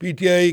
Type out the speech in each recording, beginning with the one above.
PTI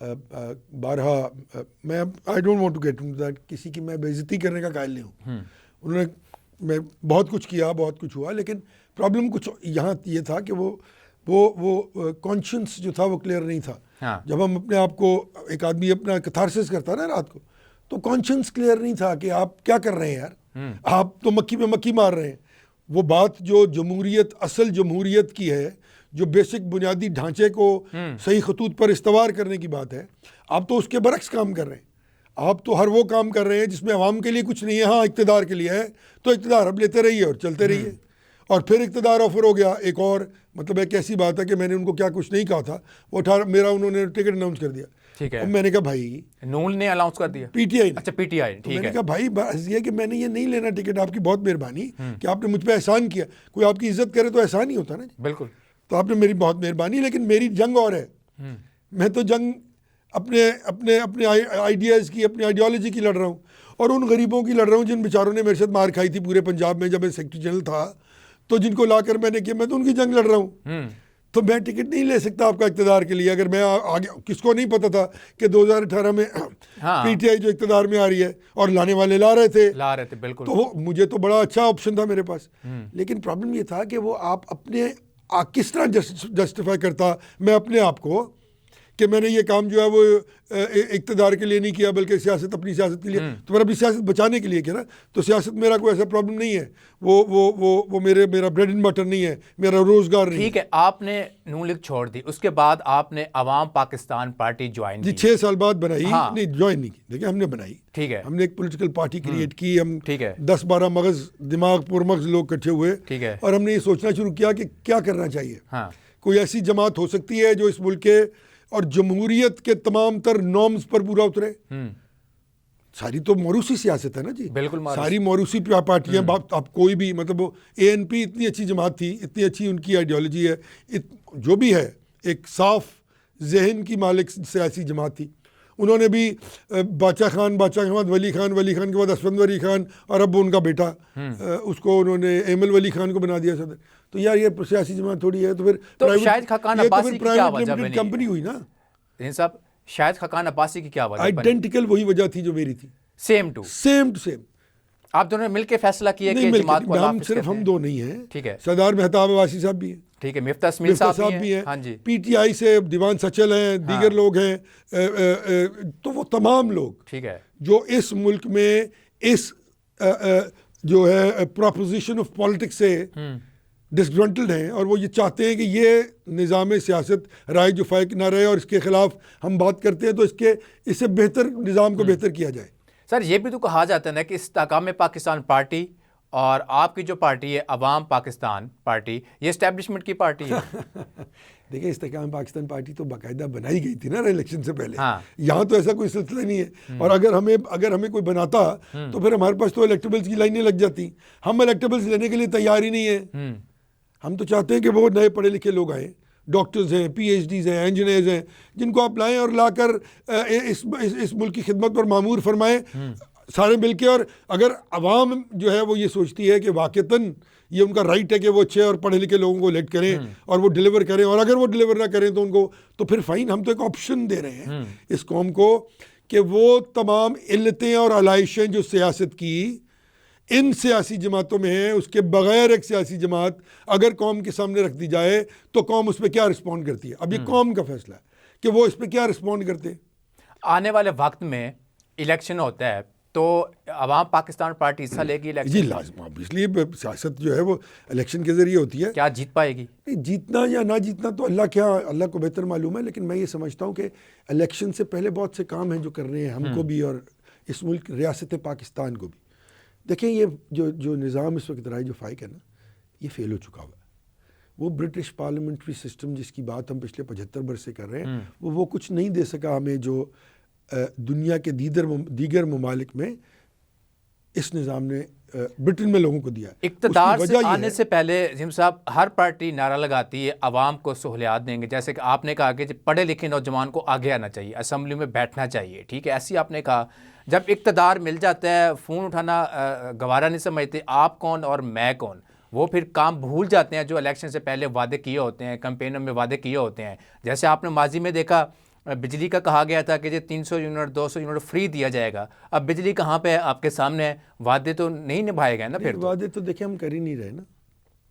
بارہا میں I don't want to get into that, کسی کی میں بے عزتی کرنے کا قائل نہیں ہوں. انہوں نے میں بہت کچھ کیا، بہت کچھ ہوا، لیکن پرابلم کچھ یہاں یہ تھا کہ وہ کانشنس جو تھا وہ کلیئر نہیں تھا. جب ہم اپنے آپ کو، ایک آدمی اپنا کتھارسس کرتا نا رات کو، تو کانشنس کلیئر نہیں تھا کہ آپ کیا کر رہے ہیں یار، آپ تو مکھی پہ مکھی مار رہے ہیں. وہ بات جو جمہوریت، اصل جمہوریت کی ہے، جو بیسک بنیادی ڈھانچے کو صحیح خطوط پر استوار کرنے کی بات ہے، آپ تو اس کے برعکس کام کر رہے ہیں. آپ تو ہر وہ کام کر رہے ہیں جس میں عوام کے لیے کچھ نہیں ہے، ہاں اقتدار کے لیے ہے، تو اقتدار اب لیتے رہیے اور چلتے رہیے. اور پھر اقتدار آفر ہو گیا، ایک اور مطلب ایک ایسی بات ہے کہ میں نے ان کو کیا کچھ نہیں کہا تھا، وہ میرا انہوں نے ٹکٹ اناؤنس کر دیا. ٹھیک ہے، میں نے کہا بھائی، نون نے اناؤنس کر دیا، پی ٹی آئی، اچھا پی ٹی آئی، ٹھیک ہے. میں نے کہا بھائی بس یہ کہ میں نے یہ نہیں لینا ٹکٹ، آپ کی بہت مہربانی کہ آپ نے مجھ پہ احسان کیا. کوئی آپ کی عزت کرے تو احسان ہی ہوتا نا جی. بالکل. تو آپ نے میری بہت مہربانی، لیکن میری جنگ اور ہے. میں تو جنگ اپنے آئیڈیاز کی، اپنی آئیڈیالوجی کی لڑ رہا ہوں، اور ان غریبوں کی لڑ رہا ہوں جن بیچاروں نے میرے ساتھ مار کھائی تھی پورے پنجاب میں جب میں سیکرٹری جنرل تھا. تو جن کو لا کر میں نے کیا، میں تو ان کی جنگ لڑ رہا ہوں. تو میں ٹکٹ نہیں لے سکتا آپ کا اقتدار کے لیے. اگر میں آگے، کس کو نہیں پتا تھا کہ 2018 میں پی ٹی آئی جو اقتدار میں آ رہی ہے، اور لانے والے لا رہے تھے بالکل. تو مجھے تو بڑا اچھا آپشن تھا میرے پاس. لیکن پرابلم یہ تھا کہ وہ آپ اپنے کس طرح جسٹیفائی کرتا میں اپنے آپ کو کہ میں نے یہ کام جو ہے وہ اقتدار کے لیے نہیں کیا، بلکہ سیاست، اپنی سیاست کے لیے. تو میں اپنی سیاست بچانے کے لیے کیا نا. تو سیاست میرا کوئی ایسا پرابلم نہیں ہے، وہ میرا بریڈ اینڈ بٹر نہیں ہے، میرا روزگار نہیں. ٹھیک ہے، آپ نے نون لیگ چھوڑ دی، اس کے بعد آپ نے عوام پاکستان پارٹی جوائن کی. جی 6 سال بعد بنائی. نہیں جوائن نہیں کی، دیکھیں ہم نے بنائی. ٹھیک ہے، ہم نے ایک پولیٹیکل پارٹی کریٹ کی. ہم ٹھیک ہے، 10-12 مغز، دماغ پرمغز لوگ اکٹھے ہوئے. ٹھیک ہے، اور ہم نے یہ سوچنا شروع کیا کہ کیا کرنا چاہیے. کوئی ایسی جماعت ہو سکتی ہے جو اس ملک کے اور جمہوریت کے تمام تر نارمز پر پورا اترے. ساری تو موروثی سیاست ہے نا جی. بالکل، ساری موروثی پارٹیاں. اب کوئی بھی مطلب اے این پی اتنی اچھی جماعت تھی، اتنی اچھی ان کی آئیڈیالوجی ہے، جو بھی ہے ایک صاف ذہن کی مالک سیاسی جماعت تھی. انہوں نے بھی بادشاہ خان کے بعد ولی خان کے بعد اسفند ولی خان، اور اب ان کا بیٹا اس کو انہوں نے ایمل ولی خان کو بنا دیا صدر. تو یار یہ سیاسی جماعت تھوڑی ہے. تو پھر شاہد خاقان عباسی کی کیا وجہ بنی؟ کمپنی ہوئی نا صاحب. شاہد خاقان عباسی کی کیا وجہ؟ آئیڈینٹیکل وہی وجہ تھی جو میری تھی. Same to same. آپ دونوں نے مل کے فیصلہ کیا کہ جماعت کو ہم صرف ہم دو نہیں ہیں. ٹھیک ہے، سردار مہتاب عباسی صاحب بھی ہیں. ٹھیک ہے، مفتاح اسمیل صاحب بھی ہیں. ہاں جی. پی ٹی آئی سے دیوان سچل ہیں، دیگر لوگ ہیں. تو وہ تمام لوگ ٹھیک ہے جو اس ملک میں اس جو ہے پروپوزیشن آف پالیٹکس سے ڈسگرنٹلڈ ہیں، اور وہ یہ چاہتے ہیں کہ یہ نظام سیاست رائے جو فائق نہ رہے، اور اس کے خلاف ہم بات کرتے ہیں تو اس سے بہتر نظام کو بہتر کیا جائے. سر یہ بھی تو کہا جاتا ہے نا کہ استحکام پاکستان پارٹی اور آپ کی جو پارٹی ہے عوام پاکستان پارٹی، یہ اسٹیبلشمنٹ کی پارٹی ہے. دیکھیں استحکام پاکستان پارٹی تو باقاعدہ بنائی گئی تھی نا الیکشن سے پہلے. یہاں تو ایسا کوئی سلسلہ نہیں ہے. اور اگر ہمیں کوئی بناتا تو پھر ہمارے پاس تو الیکٹیبلز کی لائنیں لگ جاتی. ہم الیکٹیبلز لینے کے لیے تیار ہی نہیں ہیں. ہم تو چاہتے ہیں کہ وہ نئے پڑھے لکھے لوگ آئیں، ڈاکٹرز ہیں، پی ایچ ڈیز ہیں، انجینئرز ہیں، جن کو آپ لائیں اور لا کر اس ملک کی خدمت پر معمور فرمائیں سارے مل کے. اور اگر عوام جو ہے وہ یہ سوچتی ہے کہ واقعتاً یہ ان کا رائٹ ہے کہ وہ اچھے اور پڑھے لکھے لوگوں کو الیکٹ کریں اور وہ ڈیلیور کریں، اور اگر وہ ڈیلیور نہ کریں تو ان کو تو پھر فائن. ہم تو ایک آپشن دے رہے ہیں اس قوم کو کہ وہ تمام علتیں اور علائشیں جو سیاست کی ان سیاسی جماعتوں میں ہیں، اس کے بغیر ایک سیاسی جماعت اگر قوم کے سامنے رکھ دی جائے تو قوم اس پہ کیا رسپونڈ کرتی ہے. اب یہ قوم کا فیصلہ ہے کہ وہ اس پہ کیا رسپونڈ کرتے ہیں. آنے والے وقت میں الیکشن ہوتا ہے تو عوام پاکستان پارٹی حصہ لے گی الیکشن؟ جی لازم، اس لیے سیاست جو ہے وہ الیکشن کے ذریعے ہوتی ہے. کیا جیت پائے گی؟ جیتنا یا نہ جیتنا تو اللہ کو بہتر معلوم ہے. لیکن میں یہ سمجھتا ہوں کہ الیکشن سے پہلے بہت سے کام ہیں جو کرنے ہیں ہم کو بھی اور اس ملک ریاست پاکستان کو بھی. دیکھیں یہ جو نظام اس وقت رائے جو فائق ہے نا، یہ فیل ہو چکا ہوا ہے. وہ برٹش پارلیمنٹری سسٹم جس کی بات ہم پچھلے 75 برس سے کر رہے ہیں، وہ کچھ نہیں دے سکا ہمیں جو دنیا کے دیگر ممالک میں اس نظام نے برٹن میں لوگوں کو دیا. اقتدار سے آنے سے پہلے جم صاحب ہر پارٹی نعرہ لگاتی ہے عوام کو سہولیات دیں گے. جیسے کہ آپ نے کہا کہ پڑھے لکھے نوجوان کو آگے آنا چاہیے، اسمبلی میں بیٹھنا چاہیے. ٹھیک ہے، ایسی آپ نے کہا. جب اقتدار مل جاتا ہے فون اٹھانا گوارا نہیں سمجھتے آپ کون اور میں کون. وہ پھر کام بھول جاتے ہیں جو الیکشن سے پہلے وعدے کیے ہوتے ہیں، کمپینوں میں وعدے کیے ہوتے ہیں. جیسے آپ نے ماضی میں دیکھا بجلی کا کہا گیا تھا کہ جی 300 یونٹ 200 یونٹ فری دیا جائے گا. اب بجلی کہاں پہ ہے آپ کے سامنے ہے, وعدے تو نہیں نبھائے گئے نا. پھر وعدے تو دیکھیں ہم کر ہی نہیں رہے نا.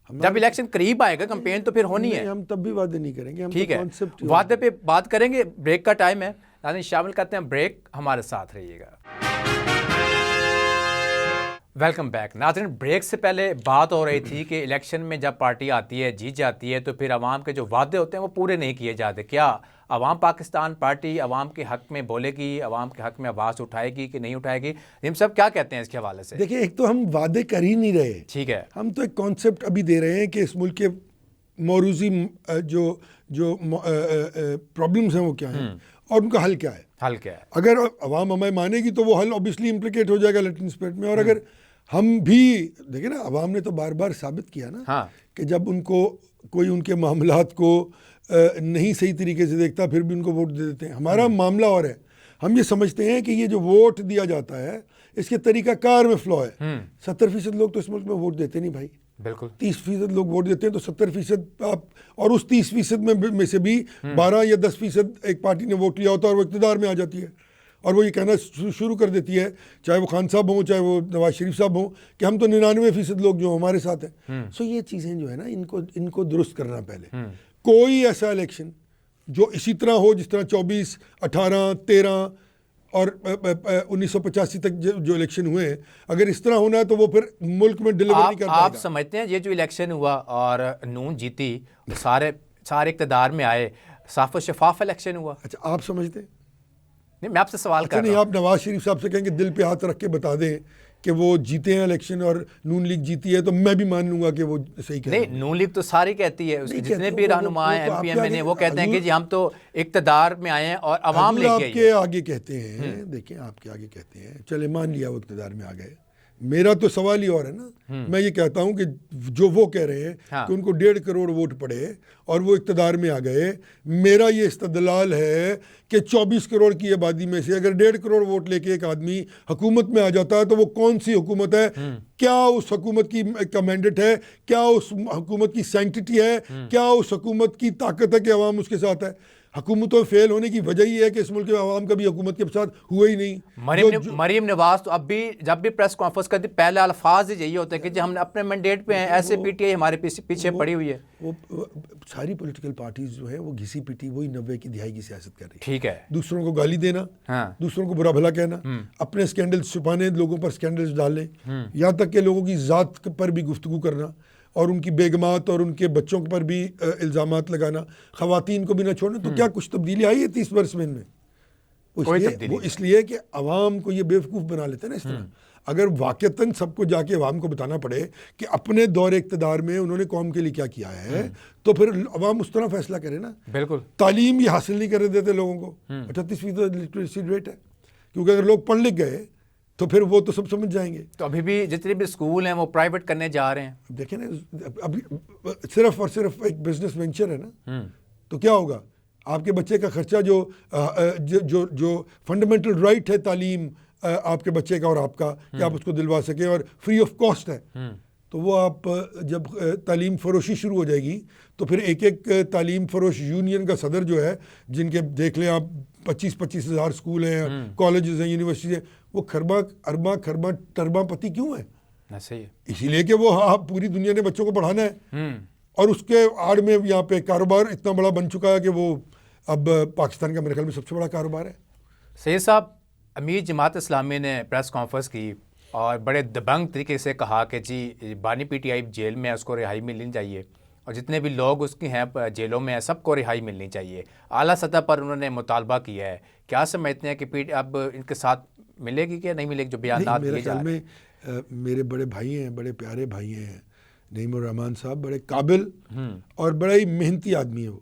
جب الیکشن قریب آئے گا کمپین تو پھر ہونی ہے. ہم تب بھی وعدے نہیں کریں گے. ہم ٹھیک ہے, وعدے پہ بات کریں گے. بریک کا ٹائم ہے, ناظرین شامل کرتے ہیں بریک, ہمارے ساتھ رہیے گا. Welcome back. ناظرین بریک سے پہلے بات ہو رہی تھی کہ الیکشن میں جب پارٹی آتی ہے جیت جاتی ہے تو پھر عوام کے جو وعدے ہوتے ہیں وہ پورے نہیں کیے جاتے. کیا عوام پاکستان پارٹی عوام کے حق میں بولے گی, عوام کے حق میں آواز اٹھائے گی کہ نہیں اٹھائے گی؟ ہم سب کیا کہتے ہیں اس کے حوالے سے؟ دیکھیں, ایک تو ہم وعدے کر ہی نہیں رہے. ٹھیک ہے, ہم تو ایک کانسیپٹ ابھی دے رہے ہیں کہ اس ملک کے موروثی جو پرابلمز ہیں وہ کیا ہیں اور ان کا حل کیا ہے. حل کیا ہے؟ اگر عوام ہمیں مانے گی تو وہ حل اوبیسلی امپلیکیٹ ہو جائے گا لیٹن اسپرٹ میں. اور اگر ہم بھی دیکھیں نا, عوام نے تو بار بار ثابت کیا نا کہ جب ان کو کوئی ان کے معاملات کو نہیں صحیح طریقے سے دیکھتا پھر بھی ان کو ووٹ دے دیتے ہیں. ہمارا معاملہ اور ہے, ہم یہ سمجھتے ہیں کہ یہ جو ووٹ دیا جاتا ہے اس کے طریقہ کار میں فلو ہے. 70% لوگ تو اس ملک میں ووٹ دیتے نہیں بھائی. بالکل 30% لوگ ووٹ دیتے ہیں تو 70% آپ, اور اس 30% میں سے بھی 12 یا 10% ایک پارٹی نے ووٹ لیا ہوتا ہے اور وہ اقتدار میں آ جاتی ہے اور وہ یہ کہنا شروع کر دیتی ہے, چاہے وہ خان صاحب ہوں چاہے وہ نواز شریف صاحب ہوں, کہ ہم تو 99% لوگ جو ہمارے ساتھ ہیں. سو یہ چیزیں جو ہے نا ان کو درست کرنا پہلے. کوئی ایسا الیکشن جو اسی طرح ہو جس طرح 24, 18, 13 اور 1985 تک جو الیکشن ہوئے ہیں, اگر اس طرح ہونا ہے تو وہ پھر ملک میں ڈیلیور نہیں کر پائے گا. آپ سمجھتے ہیں یہ جو الیکشن ہوا اور نون جیتی, سارے اقتدار میں آئے, صاف و شفاف الیکشن ہوا؟ اچھا آپ سمجھتے ہیں؟ نہیں, میں آپ سے سوال کر رہا ہوں. آپ نواز شریف صاحب سے کہیں کہ دل پہ ہاتھ رکھ کے بتا دیں کہ وہ جیتے ہیں الیکشن اور نون لیگ جیتی ہے, تو میں بھی مان لوں گا کہ وہ صحیح کہہ رہے ہیں. نہیں, نون لیگ تو ساری کہتی ہے, جتنے بھی رہنما ہیں ایم پی ایم این وہ کہتے ہیں کہ جی ہم تو اقتدار میں آئے ہیں اور عوام لے کے آئی ہے. آپ کے آگے کہتے ہیں, دیکھیں آپ کے آگے کہتے ہیں, چلے مان لیا وہ اقتدار میں آ گئے. میرا تو سوال ہی اور ہے نا. میں یہ کہتا ہوں کہ جو وہ کہہ رہے ہیں کہ ان کو 1.5 کروڑ ووٹ پڑے اور وہ اقتدار میں آ گئے, میرا یہ استدلال ہے کہ 24 کروڑ کی آبادی میں سے اگر 1.5 کروڑ ووٹ لے کے ایک آدمی حکومت میں آ جاتا ہے تو وہ کون سی حکومت ہے؟ کیا اس حکومت کا مینڈیٹ ہے؟ کیا اس حکومت کی سینکٹیٹی ہے؟ کیا اس حکومت کی طاقت ہے کہ عوام اس کے ساتھ ہے؟ حکومتوں فیل ہونے کی وجہ یہ ہے کہ اس ملک کے عوام کبھی حکومت کے ساتھ ہوئے ہی نہیں. مریم نواز تو اب بھی جب بھی پریس کانفرنس کرتی پہلے الفاظ یہی ہوتے ہیں کہ جی ہم نے اپنے مینڈیٹ پہ ہیں, ایسے پی ٹی آئی ہمارے پیچھے پڑی ہوئی ہے. وہ ساری پولیٹیکل پارٹیز جو ہیں وہ گھسی پیٹی وہی 90 کی دہائی کی سیاست کر رہی ہے. ٹھیک ہے, دوسروں کو گالی دینا, دوسروں کو برا بھلا کہنا, اپنے اسکینڈلز چھپانے, لوگوں پر اسکینڈلز ڈالنے, یہاں تک کہ لوگوں کی ذات پر بھی گفتگو کرنا اور ان کی بیگمات اور ان کے بچوں پر بھی الزامات لگانا, خواتین کو بھی نہ چھوڑنا. تو کیا کچھ تبدیلی آئی ہے 30 برس میں ان میں؟ وہ اس لیے کہ عوام کو یہ بیوقوف بنا لیتے ہیں نا اس طرح. اگر واقعتاً سب کو جا کے عوام کو بتانا پڑے کہ اپنے دور اقتدار میں انہوں نے قوم کے لیے کیا کیا ہے, تو پھر عوام اس طرح فیصلہ کرے نا. بالکل. تعلیم یہ حاصل نہیں کرنے دیتے لوگوں کو, 38% لٹریسی ریٹ ہے, کیونکہ اگر لوگ پڑھ لکھ گئے تو پھر وہ تو سب سمجھ جائیں گے. تو ابھی بھی جتنے بھی اسکول ہیں وہ پرائیویٹ کرنے جا رہے ہیں. دیکھیں نا, ابھی صرف اور صرف ایک بزنس وینچر ہے نا, تو کیا ہوگا؟ آپ کے بچے کا خرچہ جو فنڈامنٹل رائٹ ہے تعلیم آپ کے بچے کا اور آپ کا, کہ آپ اس کو دلوا سکیں اور فری آف کاسٹ ہے, تو وہ آپ جب تعلیم فروشی شروع ہو جائے گی تو پھر ایک تعلیم فروش یونین کا صدر جو ہے, جن کے دیکھ لیں آپ 25 ہزار اسکول ہیں, کالجز ہیں, یونیورسٹیز ہیں, وہ ارباں ٹرباں پتی کیوں ہیں؟ اسی لیے کہ وہ آپ پوری دنیا نے بچوں کو پڑھانا ہے, اور اس کے آڑ میں یہاں پہ کاروبار اتنا بڑا بن چکا ہے کہ وہ اب پاکستان کا میرے خیال میں سب سے بڑا کاروبار ہے. سید صاحب, امیر جماعت اسلامی نے پریس کانفرنس کی اور بڑے دبنگ طریقے سے کہا کہ جی بانی پی ٹی آئی جیل میں اس کو رہائی ملنی چاہیے اور جتنے بھی لوگ اس کے ہیں جیلوں میں ہیں سب کو رہائی ملنی چاہیے. اعلیٰ سطح پر انہوں نے مطالبہ کیا ہے. کیا سمجھتے ہیں کہ اب ان کے ساتھ ملے گی کہ نہیں ملے گی جو بیانات دیے جا رہے ہیں؟ میرے بڑے بھائی ہیں, بڑے پیارے بھائی ہیں نعیم الرحمان صاحب, بڑے قابل اور بڑا ہی محنتی آدمی ہے وہ,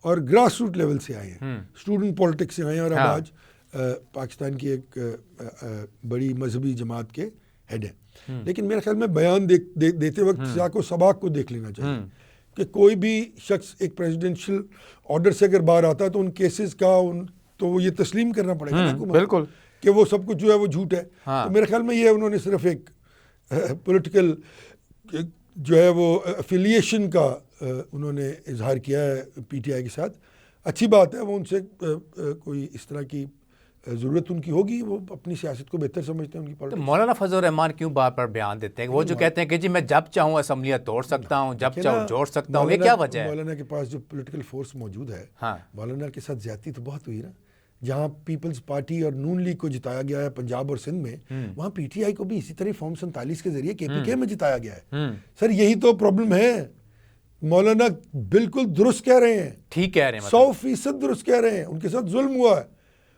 اور گراس روٹ لیول سے آئے ہیں, اسٹوڈنٹ پالیٹکس سے آئے ہیں, اور اب آج پاکستان کی ایک بڑی مذہبی جماعت کے ہیڈ ہیں. لیکن میرے خیال میں بیان دیتے وقت سیاق و سباق کو دیکھ لینا چاہیے کہ کوئی بھی شخص ایک پریزیڈنشل آرڈر سے اگر باہر آتا ہے تو ان کیسز کا تو وہ یہ تسلیم کرنا پڑے گا بالکل کہ وہ سب کچھ جو ہے وہ جھوٹ ہے. تو میرے خیال میں یہ انہوں نے صرف ایک پولیٹیکل جو ہے وہ افیلیشن کا انہوں نے اظہار کیا ہے پی ٹی آئی کے ساتھ. اچھی بات ہے، وہ ان سے کوئی اس طرح کی ضرورت ان کی ہوگی، وہ اپنی سیاست کو بہتر سمجھتے ہیں ان کی تو پالیٹکس۔ مولانا فضل الرحمان کیوں بار بار بیان دیتے ہیں وہ جو کہتے ہیں کہ جی میں جب چاہوں اسمبلیاں توڑ سکتا ہوں، جب چاہوں جوڑ سکتا ہوں، یہ کیا وجہ ہے؟ مولانا کے پاس جو پولیٹیکل فورس موجود ہے، ہاں مولانا کے ساتھ زیادتی تو بہت ہوئی نا۔ جہاں پیپلز پارٹی اور نون لیگ کو جتایا گیا ہے پنجاب اور سندھ میں، وہاں پی ٹی آئی کو بھی اسی طرح فارم 47 کے ذریعے کے پی کے میں جتایا گیا ہے۔ سر یہی تو پرابلم ہے۔ مولانا بالکل درست کہہ رہے ہیں، ٹھیک کہہ رہے ہیں، 100% درست کہہ رہے ہیں، ان کے ساتھ ظلم ہوا ہے،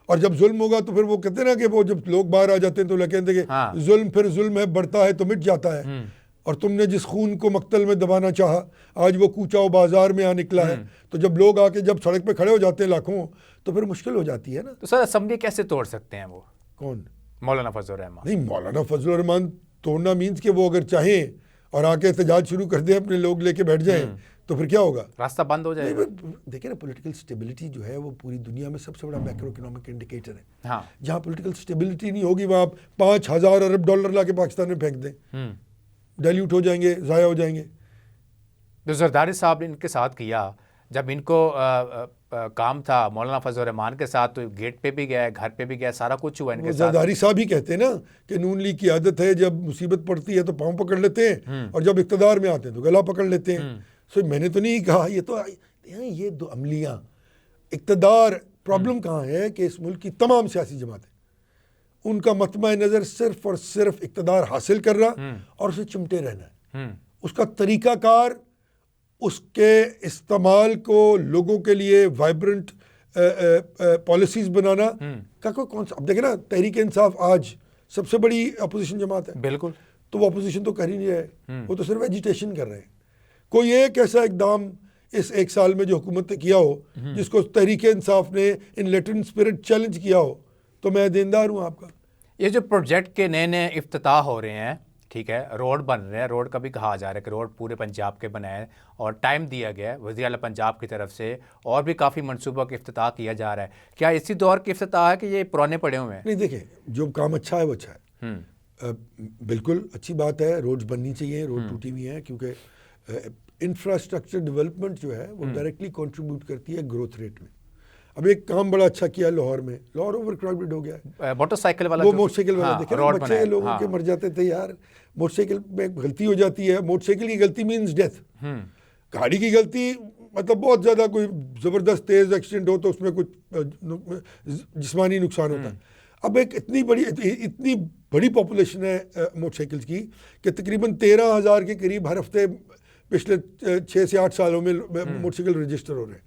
اور جب ظلم ہوگا تو پھر وہ کہتے ہیں نا کہ وہ جب لوگ باہر آ جاتے ہیں تو کہتے ہیں کہ ظلم پھر ظلم ہے، بڑھتا ہے تو مٹ جاتا ہے، اور تم نے جس خون کو مقتل میں دبانا چاہا آج وہ کوچا و بازار میں آ نکلا ہے۔ تو جب لوگ آ کے جب سڑک پہ کھڑے ہو جاتے ہیں لاکھوں، تو پھر مشکل ہو جاتی ہے نا۔ تو سر اسمبلی کیسے توڑ سکتے ہیں وہ کون؟ مولانا فضل الرحمان؟ نہیں، مولانا فضل الرحمان توڑنا مینس کہ وہ اگر چاہیں اور آ کے احتجاج شروع کر دیں، اپنے لوگ لے کے بیٹھ جائیں، تو پھر کیا ہوگا؟ راستہ بند ہو جائے گا۔ دیکھیں نا، پولیٹیکل سٹیبلٹی جو ہے وہ پوری دنیا میں سب سے بڑا میکرو اکنامک انڈیکیٹر ہے۔ ہاں، جہاں پولیٹیکل سٹیبلٹی نہیں ہوگی وہاں آپ 5,000 ارب ڈالر لا کے پاکستان میں پھینک دیں، ڈائلیوٹ ہو جائیں گے، ضائع ہو جائیں گے۔ جو زرداری صاحب نے ان کے ساتھ کیا، جب ان کو کام تھا مولانا فضل الرحمان کے ساتھ، تو گیٹ پہ بھی گئے، گھر پہ بھی گئے، سارا کچھ ہوا ان کے ساتھ۔ زرداری صاحب ہی کہتے ہیں نا کہ نون لیگ کی عادت ہے جب مصیبت پڑتی ہے تو پاؤں پکڑ لیتے ہیں، اور جب اقتدار میں آتے ہیں تو گلا پکڑ لیتے ہیں۔ سو میں نے تو نہیں کہا، یہ دو عملیاں اقتدار۔ پرابلم کہاں ہے کہ اس ملک کی تمام سیاسی جماعتیں، ان کا مطمع نظر صرف اور صرف اقتدار حاصل کرنا اور اسے چمٹے رہنا ہے۔ اس کا طریقہ کار، اس کے استعمال کو لوگوں کے لیے وائبرنٹ پالیسیز بنانا کا کوئی کون سا۔ اب دیکھیں نا، تحریک انصاف آج سب سے بڑی اپوزیشن جماعت ہے، بالکل، تو وہ اپوزیشن تو کر ہی نہیں رہے، وہ تو صرف ایجیٹیشن کر رہے ہیں۔ کوئی ایک ایسا اقدام اس ایک سال میں جو حکومت نے کیا ہو جس کو تحریک انصاف نے ان لیٹرن اسپرٹ چیلنج کیا ہو، تو میں دیندار ہوں آپ کا۔ یہ جو پروجیکٹ کے نئے نئے افتتاح ہو رہے ہیں، ٹھیک ہے، روڈ بن رہے ہیں، روڈ کا بھی کہا جا رہا ہے کہ روڈ پورے پنجاب کے بنائے، اور ٹائم دیا گیا ہے وزیر اعلیٰ پنجاب کی طرف سے، اور بھی کافی منصوبوں کا افتتاح کیا جا رہا ہے۔ کیا اسی دور کے افتتاح ہے کہ یہ پرانے پڑے ہوئے ہیں؟ نہیں، دیکھیں، جو کام اچھا ہے وہ اچھا ہے، بالکل اچھی بات ہے، روڈز بننی چاہیے، روڈ ٹوٹی ہوئی ہیں، کیونکہ انفراسٹرکچر ڈیولپمنٹ جو ہے وہ ڈائریکٹلی کنٹریبیوٹ کرتی ہے گروتھ ریٹ میں۔ اب ایک کام بڑا اچھا کیا لاہور میں، لاہور اوور کراؤڈڈ ہو گیا ہے، موٹر سائیکل والا، وہ موٹر سائیکل والا، دیکھیں نا بچے لوگوں کے مر جاتے تھے یار، موٹر سائیکل میں غلطی ہو جاتی ہے، موٹر سائیکل کی غلطی مینز ڈیتھ، گاڑی کی غلطی مطلب بہت زیادہ کوئی زبردست تیز ایکسیڈنٹ ہو تو اس میں کچھ جسمانی نقصان ہوتا ہے۔ اب ایک اتنی بڑی پاپولیشن ہے موٹر سائیکلز کی کہ تقریباً 13,000 کے قریب ہر ہفتے پچھلے 6 سے 8 سالوں میں موٹر سائیکل رجسٹر ہو رہے ہیں،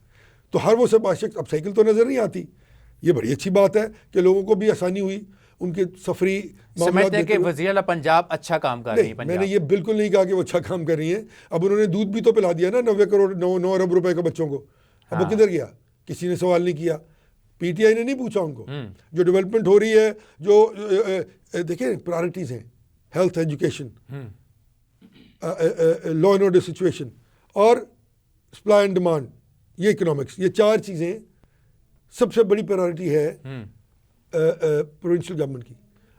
تو ہر وہ سب عاشق، اب سائیکل تو نظر نہیں آتی، یہ بڑی اچھی بات ہے کہ لوگوں کو بھی آسانی ہوئی، ان کے سفری سمجھتے ہیں کہ وزیر اعلیٰ پنجاب اچھا کام کر رہی ہے؟ میں نے یہ بالکل نہیں کہا کہ وہ اچھا کام کر رہی ہیں۔ اب انہوں نے دودھ بھی تو پلا دیا نا 9 ارب روپے کا بچوں کو، اب وہ کدھر گیا؟ کسی نے سوال نہیں کیا، پی ٹی آئی نے نہیں پوچھا ان کو۔ جو ڈیولپمنٹ ہو رہی ہے، جو دیکھیں پرائرٹیز ہیں، health, education, law and order situation اور سپلائی اینڈ ڈیمانڈ، یہ اکنامکس، یہ 4 چیزیں سب سے بڑی پرائرٹی ہے پروونشل گورنمنٹ کی۔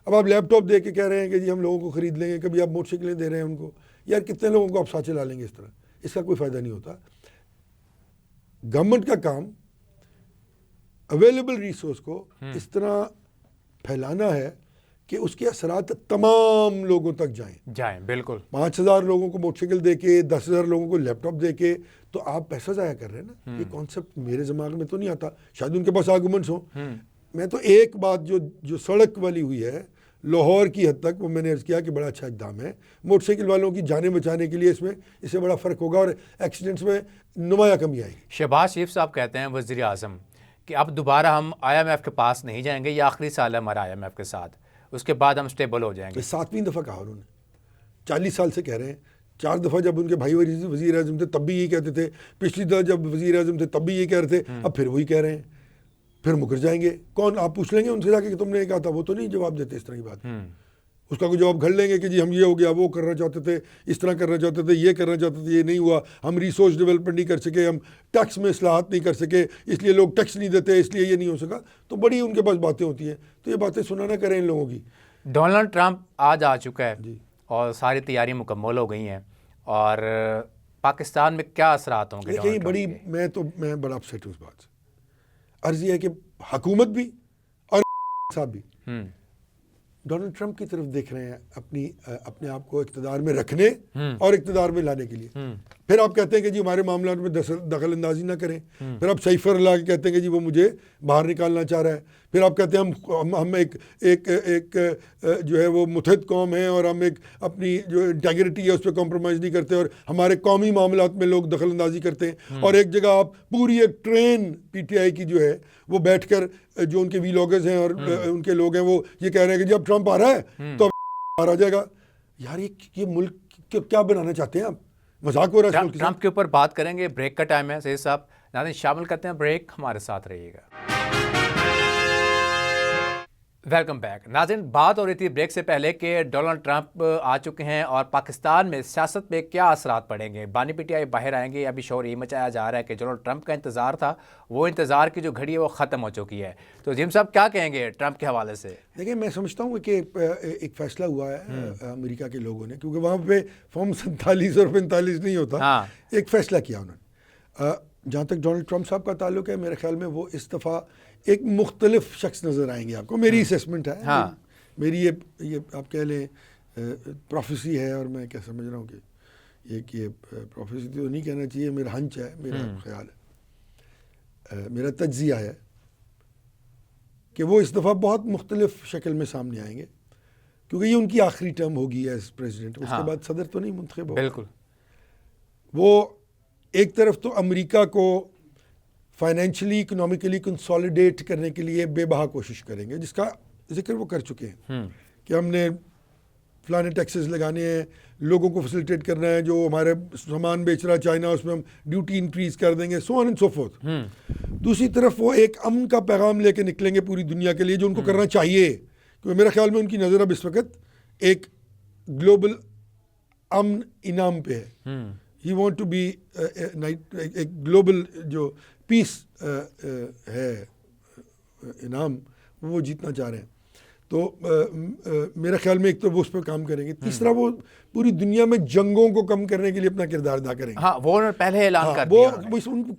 اب آپ لیپ ٹاپ دے کے کہہ رہے ہیں کہ جی ہم لوگوں کو خرید لیں گے، کبھی آپ موٹر سائیکلیں دے رہے ہیں ان کو، یار کتنے لوگوں کو آپ ساتھ چلا لیں گے اس طرح؟ اس کا کوئی فائدہ نہیں ہوتا۔ گورنمنٹ کا کام اویلیبل ریسورس کو اس طرح پھیلانا ہے کہ اس کے اثرات تمام لوگوں تک جائیں۔ بالکل، 5,000 لوگوں کو موٹر سائیکل دے کے، 10,000 لوگوں کو لیپ ٹاپ دے کے، تو آپ پیسہ ضائع کر رہے ہیں نا۔ یہ کانسیپٹ میرے دماغ میں تو نہیں آتا، شاید ان کے پاس آرگومنٹس ہوں۔ میں تو ایک بات جو سڑک والی ہوئی ہے لاہور کی حد تک، وہ میں نے عرض کیا کہ بڑا اچھا اقدام ہے، موٹر سائیکل والوں کی جانیں بچانے کے لیے اس سے بڑا فرق ہوگا اور ایکسیڈنٹس میں نمایاں کمی آئے گی۔ شہباز شریف صاحب کہتے ہیں، وزیر اعظم، کہ اب دوبارہ ہم IMF کے پاس نہیں جائیں گے، یہ آخری سال ہے ہمارا IMF کے ساتھ، اس کے بعد ہم اسٹیبل ہو جائیں گے۔ 7ویں دفعہ کہا انہوں نے، 40 سال سے کہہ رہے ہیں، 4 دفعہ جب ان کے بھائی وزیر اعظم تھے تب بھی یہی کہتے تھے، پچھلی دفعہ جب وزیر اعظم تھے تب بھی یہی کہہ رہے تھے، اب پھر وہی کہہ رہے ہیں، پھر مکر جائیں گے۔ کون؟ آپ پوچھ لیں گے ان سے جا کے کہ تم نے کہا تھا، وہ تو نہیں جواب دیتے اس طرح کی بات۔ اس کا کوئی جواب گھڑ لیں گے کہ جی ہم یہ ہو گیا، وہ کرنا چاہتے تھے، اس طرح کرنا چاہتے تھے، یہ کرنا چاہتے تھے، یہ نہیں ہوا، ہم ریسورس ڈیولپمنٹ نہیں کر سکے، ہم ٹیکس میں اصلاحات نہیں کر سکے، اس لیے لوگ ٹیکس نہیں دیتے، اس لیے یہ نہیں ہو سکا۔ تو بڑی ان کے پاس باتیں ہوتی ہیں، تو یہ باتیں سنا نہ کریں ان لوگوں کی۔ ڈونلڈ ٹرمپ آج آ چکا ہے اور ساری تیاری مکمل ہو گئی ہیں، اور پاکستان میں کیا اثرات ہوں گے؟ میں بڑا اپسیٹ ہوں اس بات سے۔ عرض یہ ہے کہ حکومت بھی اور صاحب بھی ڈونلڈ ٹرمپ کی طرف دیکھ رہے ہیں اپنے آپ کو اقتدار میں رکھنے اور اقتدار میں لانے کے لیے. پھر آپ کہتے ہیں کہ جی ہمارے معاملات میں دخل اندازی نہ کریں. پھر آپ سیفر لا کے کہتے ہیں کہ جی وہ مجھے باہر نکالنا چاہ رہا ہے. پھر آپ کہتے ہیں ہم ایک جو ہے وہ متحد قوم ہے اور ہم ایک اپنی جو انٹیگریٹی ہے اس پہ کمپرومائز نہیں کرتے اور ہمارے قومی معاملات میں لوگ دخل اندازی کرتے ہیں. اور ایک جگہ آپ پوری ایک ٹرین پی ٹی آئی کی جو ہے وہ بیٹھ کر جو ان کے ویلاگرز ہیں اور ان کے لوگ ہیں وہ یہ کہہ رہے ہیں کہ جب ٹرمپ آ رہا ہے تو باہر آ جائے گا. یار یہ ملک کیا بنانا چاہتے ہیں آپ؟ مذاق ہو رہا ہے. ٹرمپ کے اوپر بات کریں گے. بریک کا ٹائم ہے. سید صاحب ناظرین شامل کرتے ہیں بریک. ہمارے ساتھ رہیے گا. Welcome back. ناظرین بات ہو رہی تھی بریک سے پہلے کہ ڈونلڈ ٹرمپ آ چکے ہیں اور پاکستان میں سیاست پہ کیا اثرات پڑیں گے. بانی پی ٹی آئی باہر آئیں گے. ابھی شور یہ مچایا جا رہا ہے کہ ڈونلڈ ٹرمپ کا انتظار تھا وہ انتظار کی جو گھڑی ہے وہ ختم ہو چکی ہے. تو جیم صاحب کیا کہیں گے ٹرمپ کے حوالے سے؟ دیکھیں میں سمجھتا ہوں کہ ایک فیصلہ ہوا ہے امریکہ کے لوگوں نے, کیونکہ وہاں پہ فارم 47 اور 45 نہیں ہوتا. ایک فیصلہ کیا انہوں نے. جہاں تک ڈونلڈ ٹرمپ صاحب کا تعلق ہے میرے خیال میں وہ اس دفعہ ایک مختلف شخص نظر آئیں گے آپ کو. میری اسیسمنٹ ہے, میری یہ آپ کہہ لیں پروفیسی ہے, اور میں کیا سمجھ رہا ہوں کہ یہ پروفیسی تو نہیں کہنا چاہیے, میرا ہنچ ہے, میرا خیال ہے, میرا تجزیہ ہے کہ وہ اس دفعہ بہت مختلف شکل میں سامنے آئیں گے, کیونکہ یہ ان کی آخری ٹرم ہوگی ایز پریزیڈنٹ. اس کے بعد صدر تو نہیں منتخب ہوگا. بالکل. وہ ایک طرف تو امریکہ کو فائنینشلی اکنامیکلی کنسالیڈیٹ کرنے کے لیے بے بہا کوشش کریں گے, جس کا ذکر وہ کر چکے ہیں کہ ہم نے فلانے ٹیکسز لگانے ہیں, لوگوں کو فیسیلیٹیٹ کرنا ہے, جو ہمارے سامان بیچ رہا ہے چائنا اس میں ہم ڈیوٹی انکریز کر دیں گے, سو آن اینڈ سو فورتھ. دوسری طرف وہ ایک امن کا پیغام لے کے نکلیں گے پوری دنیا کے لیے, جو ان کو کرنا چاہیے, کیونکہ میرے خیال میں ان کی نظر اب اس وقت ایک گلوبل امن انعام پہ ہے. ہی وانٹ ٹو بی ایک گلوبل جو پیس ہے انعام وہ جیتنا چاہ رہے ہیں. تو میرے خیال میں ایک تو وہ اس پہ کام کریں گے. تیسرا وہ پوری دنیا میں جنگوں کو کم کرنے کے لیے اپنا کردار ادا کریں گے. ہاں وہ پہلے اعلان کر دیا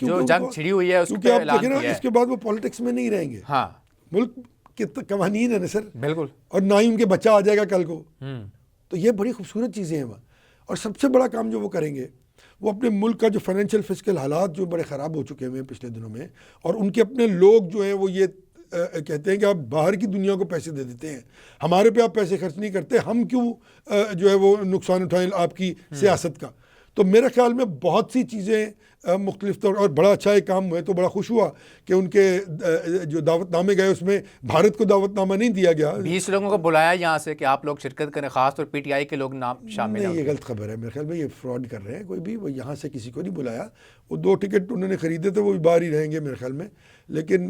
جو جنگ چھڑی ہوئی ہے اس پہ اعلان کیا ہے. اس کے بعد وہ پالیٹکس میں نہیں رہیں گے. ہاں ملک کے قوانین ہیں نا سر. بالکل. اور نہ ہی ان کے بچہ آ جائے گا کل کو. تو یہ بڑی خوبصورت چیزیں ہیں وہاں. اور سب سے بڑا کام جو وہ کریں گے وہ اپنے ملک کا جو فائنینشیل فسکل حالات جو بڑے خراب ہو چکے ہیں پچھلے دنوں میں, اور ان کے اپنے لوگ جو ہیں وہ یہ کہتے ہیں کہ آپ باہر کی دنیا کو پیسے دے دیتے ہیں, ہمارے پہ آپ پیسے خرچ نہیں کرتے, ہم کیوں جو ہے وہ نقصان اٹھائیں آپ کی سیاست کا. تو میرے خیال میں بہت سی چیزیں مختلف طور, اور بڑا اچھا ایک کام ہوئے تو بڑا خوش ہوا کہ ان کے جو دعوت نامے گئے اس میں بھارت کو دعوت نامہ نہیں دیا گیا. 20 لوگوں کو بلایا یہاں سے کہ آپ لوگ شرکت کریں, خاص طور پی ٹی آئی کے لوگ نام شامل ہیں. یہ غلط خبر ہے میرے خیال میں, یہ فراڈ کر رہے ہیں کوئی بھی. وہ یہاں سے کسی کو نہیں بلایا, وہ 2 ٹکٹ انہوں نے خریدے تھے وہ بھی باہر ہی رہیں گے میرے خیال میں, لیکن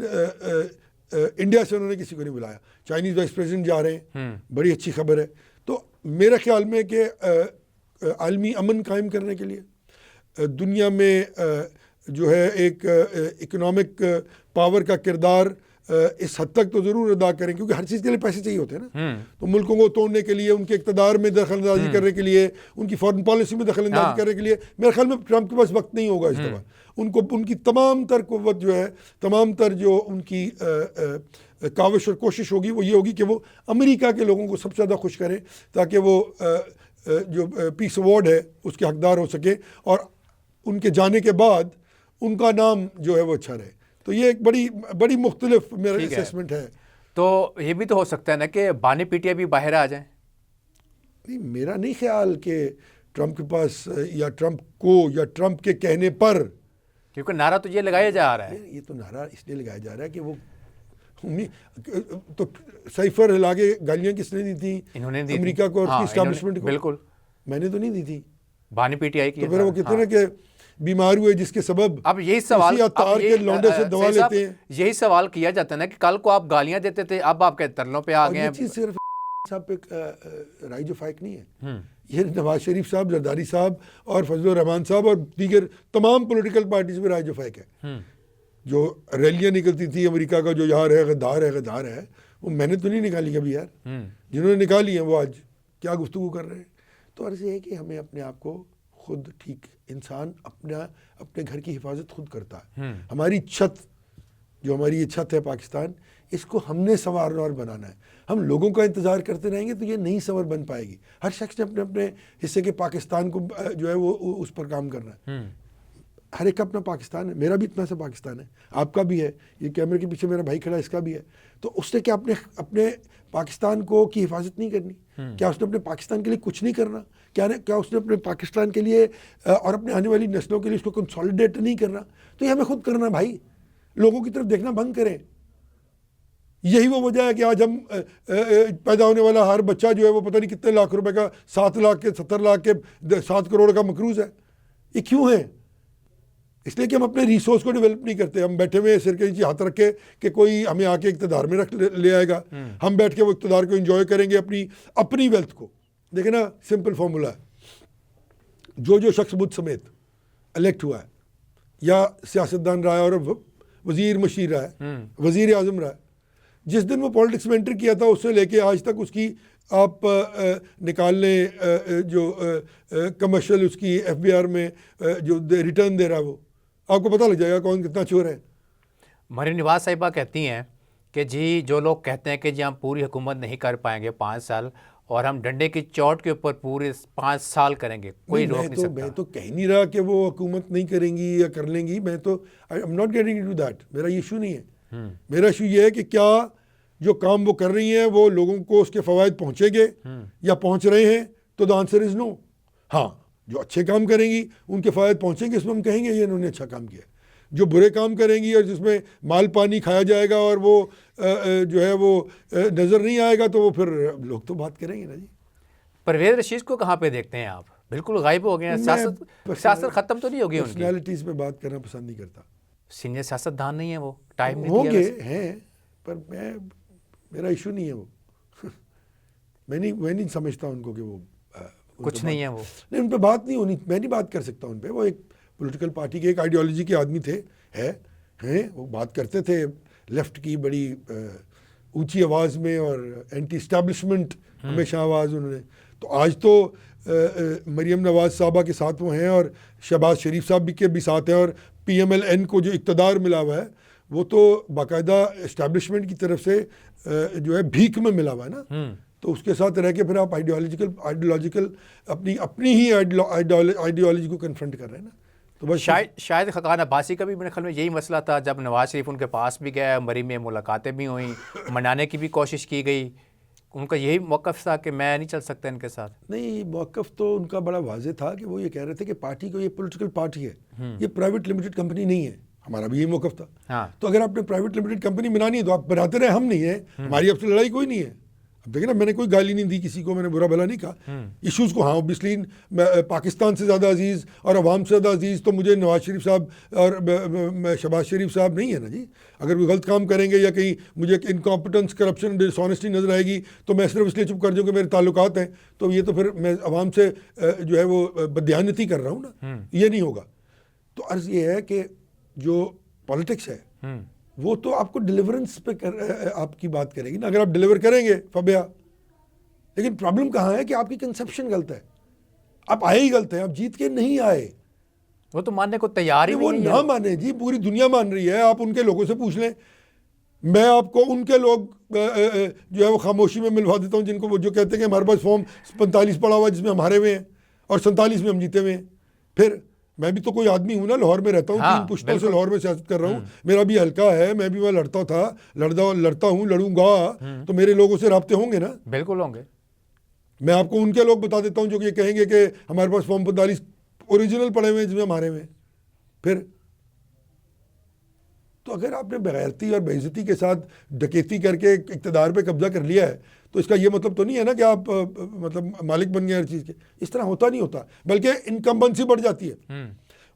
انڈیا سے انہوں نے کسی کو نہیں بلایا. چائنیز وائس پریزیڈنٹ جا رہے ہیں, بڑی اچھی خبر ہے. تو میرے خیال میں کہ عالمی امن قائم کرنے کے لیے دنیا میں جو ہے ایک اکنامک پاور کا کردار اس حد تک تو ضرور ادا کریں, کیونکہ ہر چیز کے لیے پیسے چاہیے ہوتے ہیں نا. تو ملکوں کو توڑنے کے لیے, ان کے اقتدار میں دخل اندازی کرنے کے لیے, ان کی فارن پالیسی میں دخل اندازی کرنے کے لیے میرے خیال میں ٹرمپ کے پاس وقت نہیں ہوگا اس دفعہ. ان کی تمام تر قوت جو ہے, تمام تر جو ان کی کاوش اور کوشش ہوگی وہ یہ ہوگی کہ وہ امریکہ کے لوگوں کو سب سے زیادہ خوش کریں تاکہ وہ جو پیس ایوارڈ ہے اس کے حقدار ہو سکے, اور ان کے جانے کے بعد ان کا نام جو ہے وہ اچھا رہے. تو یہ ایک بڑی مختلف میرا اسیسمنٹ ہے. تو یہ بھی تو ہو سکتا ہے نا کہ بانی پی ٹی آئی بھی باہر آ جائیں. نہیں, میرا نہیں خیال کہ ٹرمپ کے پاس یا ٹرمپ کو یا ٹرمپ کے کہنے پر, کیونکہ نعرہ تو یہ لگایا جا رہا ہے. یہ تو نعرہ اس لیے لگایا جا رہا ہے کہ وہ تو سائفر ہلا کے گالیاں کس نے دی تھی؟ انہوں نے دی امریکہ کو اور اس کی اسٹیبلشمنٹ کو. بالکل, میں نے تو نہیں دی تھی. بانی پی ٹی آئی کی. تو پھر وہ کہتے ہیں کہ بیمار ہوئے جس کے سبب اب یہی سوال کے لونڈے سے دوا لیتے ہیں. یہی سوال کیا جاتا ہے نا کہ کل کو آپ گالیاں دیتے تھے, اب آپ کے ترلوں پہ آ گئے ہیں. یہ چیز صرف صاحب پہ رائج و فائق نہیں ہے, یہ نواز شریف صاحب, زرداری صاحب اور فضل الرحمان صاحب اور دیگر تمام پولیٹیکل پارٹیز میں رائج و فائق ہے. جو ریلیاں نکلتی تھی امریکہ کا جو یار ہے غدار ہے, وہ میں نے تو نہیں نکالی کبھی یار. جنہوں نے نکالی ہیں وہ آج کیا گفتگو کر رہے ہیں. تو عرض یہ ہے کہ ہمیں اپنے آپ کو خود ٹھیک, انسان اپنے گھر کی حفاظت خود کرتا ہے. ہماری چھت جو ہماری یہ چھت ہے پاکستان، اس کو ہم نے سنوارنا اور بنانا ہے. ہم لوگوں کا انتظار کرتے رہیں گے تو یہ نہیں سنور بن پائے گی. ہر شخص نے اپنے اپنے حصے کے پاکستان کو جو ہے وہ اس پر کام کرنا ہے. ہر ایک کا اپنا پاکستان ہے. میرا بھی اتنا سا پاکستان ہے، آپ کا بھی ہے، یہ کیمرے کے پیچھے میرا بھائی کھڑا ہے، اس کا بھی ہے. تو اس نے کیا اپنے پاکستان کو کی حفاظت نہیں کرنی؟ کیا اس نے اپنے پاکستان کے لیے کچھ نہیں کرنا؟ کیا اس نے اپنے پاکستان کے لیے اور اپنے آنے والی نسلوں کے لیے اس کو کنسالیڈیٹ نہیں کرنا؟ تو یہ ہمیں خود کرنا بھائی. لوگوں کی طرف دیکھنا بند کریں. یہی وہ وجہ ہے کہ آج ہم پیدا ہونے والا ہر بچہ جو ہے وہ پتہ نہیں کتنے لاکھ روپے کا، 7 لاکھ کے 70 لاکھ کے 7 کروڑ کا مقروض ہے. یہ کیوں ہے؟ اس لیے کہ ہم اپنے ریسورس کو ڈیولپ نہیں کرتے. ہم بیٹھے ہوئے سر کے نیچے ہاتھ رکھ کے کہ کوئی ہمیں آ کے اقتدار میں رکھ لے آئے گا، ہم بیٹھ کے وہ اقتدار کو انجوائے کریں گے، اپنی ویلتھ کو. دیکھیں نا، سمپل فارمولا ہے. جو شخص مجھ سمیت الیکٹ ہوا ہے یا سیاستدان رہا ہے اور وزیر مشیر رہا ہے، وزیر اعظم رہا ہے، جس دن وہ پولیٹکس میں انٹر کیا تھا اس سے لے کے آج تک اس کی آپ نکال لیں جو کمرشل اس کی ایف بی آر میں جو ریٹرن دے رہا ہے، وہ آپ کو پتہ لگ جائے گا کون کتنا چور ہے. مریم نواز صاحبہ کہتی ہیں کہ جی جو لوگ کہتے ہیں کہ جی ہم پوری حکومت نہیں کر پائیں گے 5 سال، اور ہم ڈنڈے کی چوٹ کے اوپر پورے 5 سال کریں گے، کوئی روک نہیں سکتا. میں تو کہہ نہیں رہا کہ وہ حکومت نہیں کریں گی یا کر لیں گی. میں تو I'm not getting into that. میرا ایشو نہیں ہے. میرا ایشو یہ ہے کہ کیا جو کام وہ کر رہی ہیں وہ لوگوں کو اس کے فوائد پہنچے گے یا پہنچ رہے ہیں؟ تو the answer is no. ہاں، جو اچھے کام کریں گی ان کے فوائد پہنچیں گے، اس میں ہم کہیں گے یہ انہوں نے اچھا کام کیا. جو برے کام کریں گی اور جس میں مال پانی کھایا جائے گا اور وہ جو ہے وہ نظر نہیں آئے گا، تو وہ پھر لوگ تو بات کریں گے نا جی. پرویز رشید کو کہاں پہ دیکھتے ہیں آپ؟ بالکل غائب ہو گئے ہیں. سیاست ختم تو نہیں ہوگی ان کی؟ پرسنالٹیز پہ بات کرنا پسند نہیں کرتا. سینئر سیاست دان نہیں ہے وہ، ٹائم نہیں ہوں گے ہیں، پر میرا ایشو نہیں ہے وہ. میں نہیں سمجھتا ان کو کہ وہ کچھ نہیں ہے. وہ نہیں، ان پہ بات نہیں ہونی. میں نہیں بات کر سکتا ان پہ. وہ ایک پولیٹیکل پارٹی کے ایک آئیڈیالوجی کے آدمی تھے، ہیں وہ بات کرتے تھے لیفٹ کی بڑی اونچی آواز میں، اور اینٹی اسٹیبلشمنٹ ہمیشہ آواز انہوں نے. تو آج تو مریم نواز صاحبہ کے ساتھ وہ ہیں، اور شہباز شریف صاحب کے بھی ساتھ ہیں، اور PMLN کو جو اقتدار ملا ہوا ہے وہ تو باقاعدہ اسٹیبلشمنٹ کی طرف سے جو ہے بھیک میں ملا ہوا ہے نا. تو اس کے ساتھ رہ کے پھر آپ آئیڈیالوجیکل اپنی ہی آئیڈیالوجی کو کنفرنٹ کر رہے ہیں نا. تو بس شاید خاقان عباسی کا بھی میرے خیال میں یہی مسئلہ تھا. جب نواز شریف ان کے پاس بھی گیا، مریم میں ملاقاتیں بھی ہوئیں، منانے کی بھی کوشش کی گئی، ان کا یہی موقف تھا کہ میں نہیں چل سکتا ان کے ساتھ. نہیں، موقف تو ان کا بڑا واضح تھا کہ وہ یہ کہہ رہے تھے کہ پارٹی کو، یہ پولیٹیکل پارٹی ہے، یہ پرائیویٹ لمیٹڈ کمپنی نہیں ہے. ہمارا بھی یہی موقف تھا. تو اگر آپ نے پرائیویٹ لمیٹڈ کمپنی بنانی ہے تو آپ بناتے رہے، ہم نہیں ہیں. ہماری اب سے لڑائی کوئی نہیں ہے. اب دیکھیں نا، میں نے کوئی گالی نہیں دی کسی کو، میں نے برا بھلا نہیں کہا. ایشوز کو ہاں اوبیسلی پاکستان سے زیادہ عزیز اور عوام سے زیادہ عزیز تو مجھے نواز شریف صاحب اور شہباز شریف صاحب نہیں ہے نا جی. اگر کوئی غلط کام کریں گے یا کہیں مجھے انکمپٹنس، کرپشن، ڈس آنیسٹی نظر آئے گی تو میں صرف اس لیے چپ کر دوں کہ میرے تعلقات ہیں، تو یہ تو پھر میں عوام سے جو ہے وہ بددیانتی کر رہا ہوں نا. یہ نہیں ہوگا. تو عرض یہ ہے کہ جو پالیٹکس ہے وہ تو آپ کو ڈیلیورنس پہ آپ کی بات کرے گی نا. اگر آپ ڈیلیور کریں گے فبیا. لیکن پرابلم کہاں ہے کہ آپ کی کنسپشن غلط ہے. آپ آئے ہی غلط ہیں، آپ جیت کے نہیں آئے. وہ تو ماننے کو تیار ہی وہ نہ مانے جی، پوری دنیا مان رہی ہے. آپ ان کے لوگوں سے پوچھ لیں. میں آپ کو ان کے لوگ جو ہے وہ خاموشی میں ملوا دیتا ہوں، جن کو وہ جو کہتے ہیں کہ ہمارے پاس فارم 45 پڑا ہوا ہے جس میں ہم ہارے ہوئے ہیں اور 47 میں ہم جیتے ہوئے ہیں. پھر میں بھی تو کوئی آدمی ہوں نا، لاہور میں رہتا ہوں، 3 پشتوں سے لاہور میں سیاست کر رہا ہوں. میرا بھی حلقہ ہے، میں بھی وہاں لڑتا تھا، لڑتا ہوں، لڑوں گا. تو میرے لوگوں سے رابطے ہوں گے نا. بالکل ہوں گے. میں آپ کو ان کے لوگ بتا دیتا ہوں جو کہ یہ کہیں گے کہ ہمارے پاس فارم 45 اوریجنل پڑے ہوئے ہیں جس میں ہمارے ہوئے. پھر تو اگر آپ نے بغیرتی اور بے عزتی کے ساتھ ڈکیتی کر کے اقتدار پہ قبضہ کر لیا ہے تو اس کا یہ مطلب تو نہیں ہے نا کہ آپ مطلب مالک بن گئے ہر چیز کے. اس طرح ہوتا نہیں ہوتا، بلکہ انکمبنسی بڑھ جاتی ہے.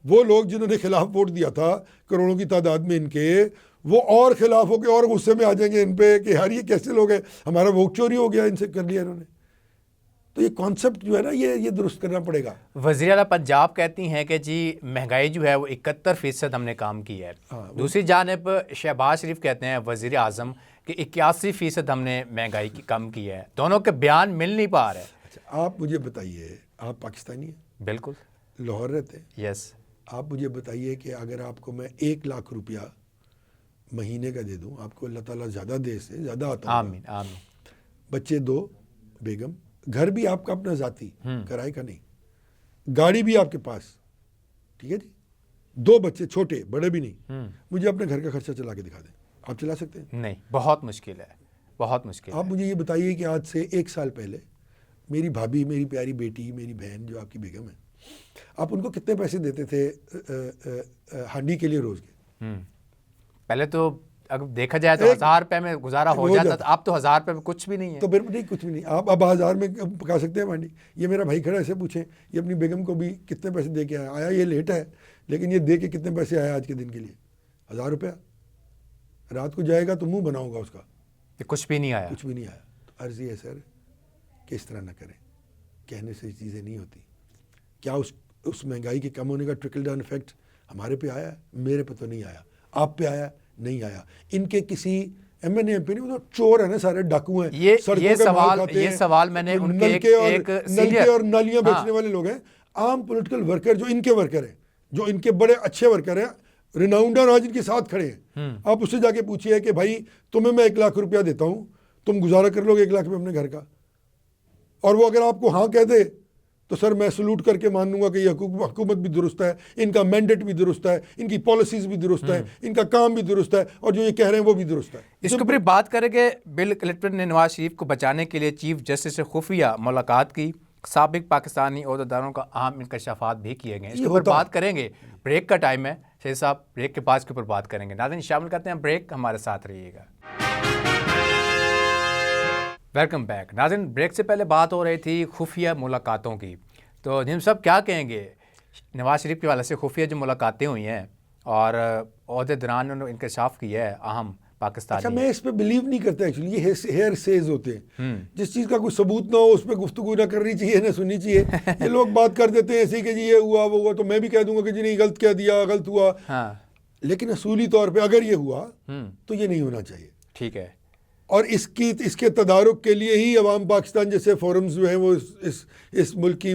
وہ لوگ جنہوں نے خلاف ووٹ دیا تھا کروڑوں کی تعداد میں ان کے، وہ اور خلاف ہو کے اور غصے میں آ جائیں گے ان پہ کہ یار یہ کیسے لوگ ہیں، ہمارا ووٹ چوری ہو گیا، ان سے کر لیا انہوں نے. تو یہ کانسیپٹ جو ہے نا یہ درست کرنا پڑے گا. وزیر اعلیٰ پنجاب کہتی ہیں کہ جی مہنگائی جو ہے وہ 71% ہم نے کام کی ہے. دوسری جانب شہباز شریف کہتے ہیں وزیر اعظم کہ 81% ہم نے مہنگائی کی کم کی ہے. دونوں کے بیان مل نہیں پا رہے. اچھا، آپ مجھے بتائیے، آپ پاکستانی ہیں؟ بالکل. لاہور رہتے ہیں؟ یس. آپ مجھے بتائیے کہ اگر آپ کو میں 1 لاکھ روپیہ مہینے کا دے دوں آپ کو، اللہ تعالیٰ زیادہ دے سے زیادہ آتا ہے. آمین آمین. بچے 2 بیگم، گھر بھی آپ کا اپنا ذاتی، کرائے کا نہیں، گاڑی بھی آپ کے پاس، ٹھیک ہے جی. 2 بچے چھوٹے، بڑے بھی نہیں. مجھے اپنے گھر کا خرچہ چلا کے دکھا دیں. آپ چلا سکتے ہیں؟ نہیں، بہت مشکل ہے، بہت مشکل. آپ مجھے یہ بتائیے کہ آج سے 1 سال پہلے میری بھابھی، میری پیاری بیٹی، میری بہن جو آپ کی بیگم ہے، آپ ان کو کتنے پیسے دیتے تھے ہانڈی کے لیے روز کے؟ پہلے تو اگر دیکھا جائے تو 1000 روپے میں گزارا ہو جاتا تھا. اب تو 1000 روپے میں کچھ بھی نہیں ہے. تو پھر نہیں، کچھ بھی نہیں. آپ اب 1000 میں پکا سکتے ہیں ہانڈی؟ یہ میرا بھائی کھڑا، ایسے پوچھیں یہ اپنی بیگم کو بھی کتنے پیسے دے کے آیا یہ لیٹ ہے لیکن یہ دے کے کتنے پیسے آیا آج کے دن کے لیے؟ 1000 روپیہ. رات کو جائے گا تو منہ بناؤں گا اس کا، کہ کچھ بھی نہیں آیا. کچھ بھی نہیں آیا. تو عرض یہ ہے سر کہ اس طرح نہ کریں، کہنے سے چیزیں نہیں ہوتی. کیا اس مہنگائی کے کم ہونے کا ٹرکل ڈاؤن افیکٹ ہمارے پہ آیا ہے؟ میرے پہ تو نہیں آیا. آپ پہ آیا؟ نہیں آیا. ان کے کسی ایم این اے پہ نہیں، وہ تو چور ہیں نا سارے، ڈاکو ہیں. یہ سوال میں نے ان کے ایک نلکے اور نالیاں بیچنے والے لوگ ہیں. عام پولیٹیکل ورکر جو ان کے ورکر ہیں، جو ان کے بڑے اچھے ورکر ہیں، ریناؤنڈ اور آج ان کے ساتھ کھڑے ہیں، آپ اس سے جا کے پوچھئے کہ بھائی تمہیں میں 1 لاکھ روپیہ دیتا ہوں، تم گزارا کر لو گے 1 لاکھ میں اپنے گھر کا؟ اور وہ اگر آپ کو ہاں کہہ دے تو سر میں سلوٹ کر کے مان لوں گا کہ یہ حکومت بھی درست ہے، ان کا مینڈیٹ بھی درست ہے، ان کی پالیسیز بھی درست ہے، ان کا کام بھی درست ہے، اور جو یہ کہہ رہے ہیں وہ بھی درست ہے. اس کے اوپر بات کریں کہ بل کلنٹن نے نواز شریف کو بچانے کے لیے چیف جسٹس سے خفیہ ملاقات کی. سابق پاکستانی عہدیداروں کا اہم انکشافات بھی کیے گئے. اس کے اوپر بات کریں گے. بریک کا ٹائم ہے شہید صاحب، بریک کے بعد اس کے اوپر بات کریں گے. ناظرین شامل کرتے ہیں بریک، ہمارے ساتھ رہیے گا. Welcome back. ناظرین بریک سے پہلے بات ہو رہی تھی خفیہ ملاقاتوں کی. تو نیم صاحب کیا کہیں گے نواز شریف کے والے سے خفیہ جو ملاقاتیں ہوئی ہیں اور عہدیداران نے انکشاف کیا ہے اہم پاکستانی؟ اچھا، میں اس پہ بلیو نہیں کرتا ایکچولی. یہ ہیئر سیز ہوتے ہیں، جس چیز کا کوئی ثبوت نہ ہو اس پہ گفتگو نہ کرنی چاہیے، نہ سننی چاہیے. یہ لوگ بات کر دیتے ہیں ایسے کہ جی یہ ہوا وہ ہوا، تو میں بھی کہہ دوں گا کہ جی نہیں غلط کہہ دیا، غلط ہوا. لیکن اصولی طور پہ اگر یہ ہوا تو یہ نہیں ہونا چاہیے. ٹھیک ہے. اور اس کے تدارک کے لیے ہی عوام پاکستان جیسے فورمز جو ہیں وہ اس ملک کی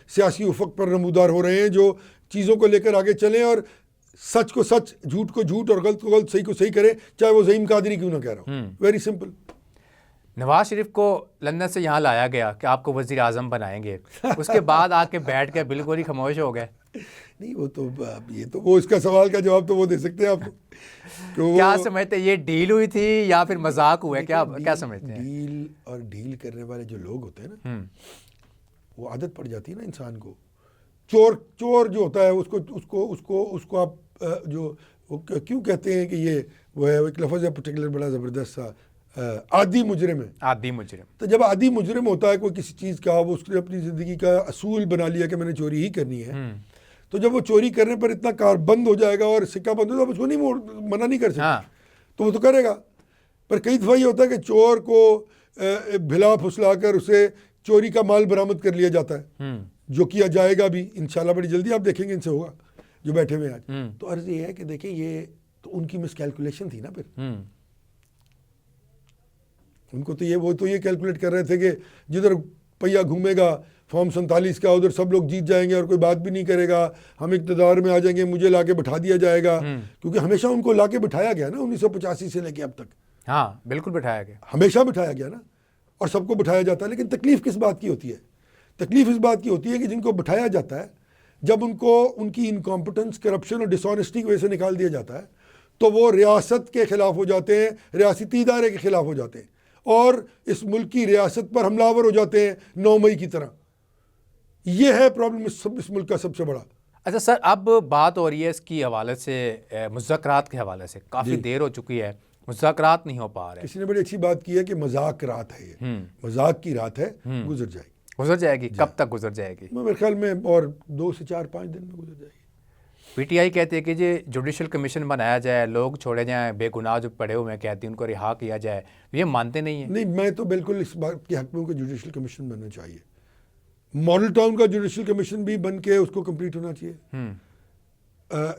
سیاسی افق پر نمودار ہو رہے ہیں، جو چیزوں کو لے کر آگے چلیں اور سچ کو سچ، جھوٹ کو جھوٹ اور غلط کو غلط، صحیح کو صحیح کرے، چاہے وہ زعیم قادری کیوں نہ کہہ رہا ہوں. Very simple. نواز شریف کو لندن سے یہاں لایا گیا کہ آپ کو وزیر اعظم بنائیں گے، اس کے بعد آ کے بیٹھ کے بالکل ہی خاموش ہو گئے. نہیں، وہ تو یہ تو وہ اس کا سوال کا جواب تو وہ دے سکتے ہیں آپ کو. کیا سمجھتے ہیں یہ ڈیل ہوئی تھی یا پھر مذاق ہوا ہے؟ کیا سمجھتے ہیں؟ ڈیل اور ڈیل کرنے والے جو لوگ ہوتے ہیں نا، وہ عادت پڑ جاتی ہے نا انسان کو. چور جو ہوتا ہے اس کو آپ جو کیوں کہتے ہیں کہ یہ وہ ہے، ایک لفظ ہے پرٹیکولر بڑا زبردست سا، عادی مجرم ہے. عادی مجرم. تو جب عادی مجرم ہوتا ہے کوئی کسی چیز کا، وہ اس نے اپنی زندگی کا اصول بنا لیا کہ میں نے چوری ہی کرنی ہے، تو جب وہ چوری کرنے پر اتنا کار بند ہو جائے گا اور سکہ بند ہو جائے گا، اس کو نہیں منع نہیں کر سکتا، تو وہ تو کرے گا. پر کئی دفعہ یہ ہوتا ہے کہ چور کو بھلا پھسلا کر اسے چوری کا مال برآمد کر لیا جاتا ہے، جو کیا جائے گا بھی انشاءاللہ بڑی جلدی. آپ دیکھیں گے ان سے ہوگا جو بیٹھے ہوئے آج. تو عرض یہ ہے کہ دیکھیں یہ تو ان کی مس کیلکولیشن تھی نا. پھر ان کو تو وہ تو یہ کیلکولیٹ کر رہے تھے کہ جدھر پہیا گھومے گا فارم 47 کا، ادھر سب لوگ جیت جائیں گے اور کوئی بات بھی نہیں کرے گا، ہم اقتدار میں آ جائیں گے، مجھے لا کے بٹھا دیا جائے گا. کیونکہ ہمیشہ ان کو لا کے بٹھایا گیا نا 1985 سے لے کے اب تک. ہاں بالکل بٹھایا گیا، ہمیشہ بٹھایا گیا نا، اور سب کو بٹھایا جاتا ہے. لیکن تکلیف کس بات کی ہوتی ہے؟ تکلیف اس بات کی ہوتی ہے کہ جن کو بٹھایا جاتا ہے، جب ان کو ان کی انکمپٹنس، کرپشن اور ڈس آنیسٹی کی وجہ سے نکال دیا جاتا ہے، تو وہ ریاست کے خلاف ہو جاتے ہیں، ریاستی ادارے کے خلاف ہو جاتے ہیں، اور اس ملک کی ریاست پر حملہ آور ہو جاتے ہیں 9 مئی کی طرح. یہ ہے پرابلم اس ملک کا سب سے بڑا. اچھا سر، اب بات ہو رہی ہے اس کی حوالے سے، مذاکرات کے حوالے سے کافی دیر ہو چکی ہے، مذاکرات نہیں ہو پا رہے. کسی نے بڑی اچھی بات کی ہے کہ مذاق رات ہے، یہ مذاق کی رات ہے، گزر جائے گی. کب تک گزر جائے گی؟ میرے خیال میں اور 2 سے 4-5 دن میں گزر جائے گی. پی ٹی آئی کہتے ہیں کہ جی جوڈیشل کمیشن بنایا جائے، لوگ چھوڑے جائیں، بے گناہ جو پڑے ہوئے ہیں کہتے ہیں ان کو رہا کیا جائے. یہ مانتے نہیں ہیں؟ نہیں، میں تو بالکل اس بات کے حق میں ہوں کہ جوڈیشل کمیشن بننا چاہیے. ماڈل ٹاؤن کا جوڈیشل کمیشن بھی بن کے اس کو کمپلیٹ ہونا چاہیے.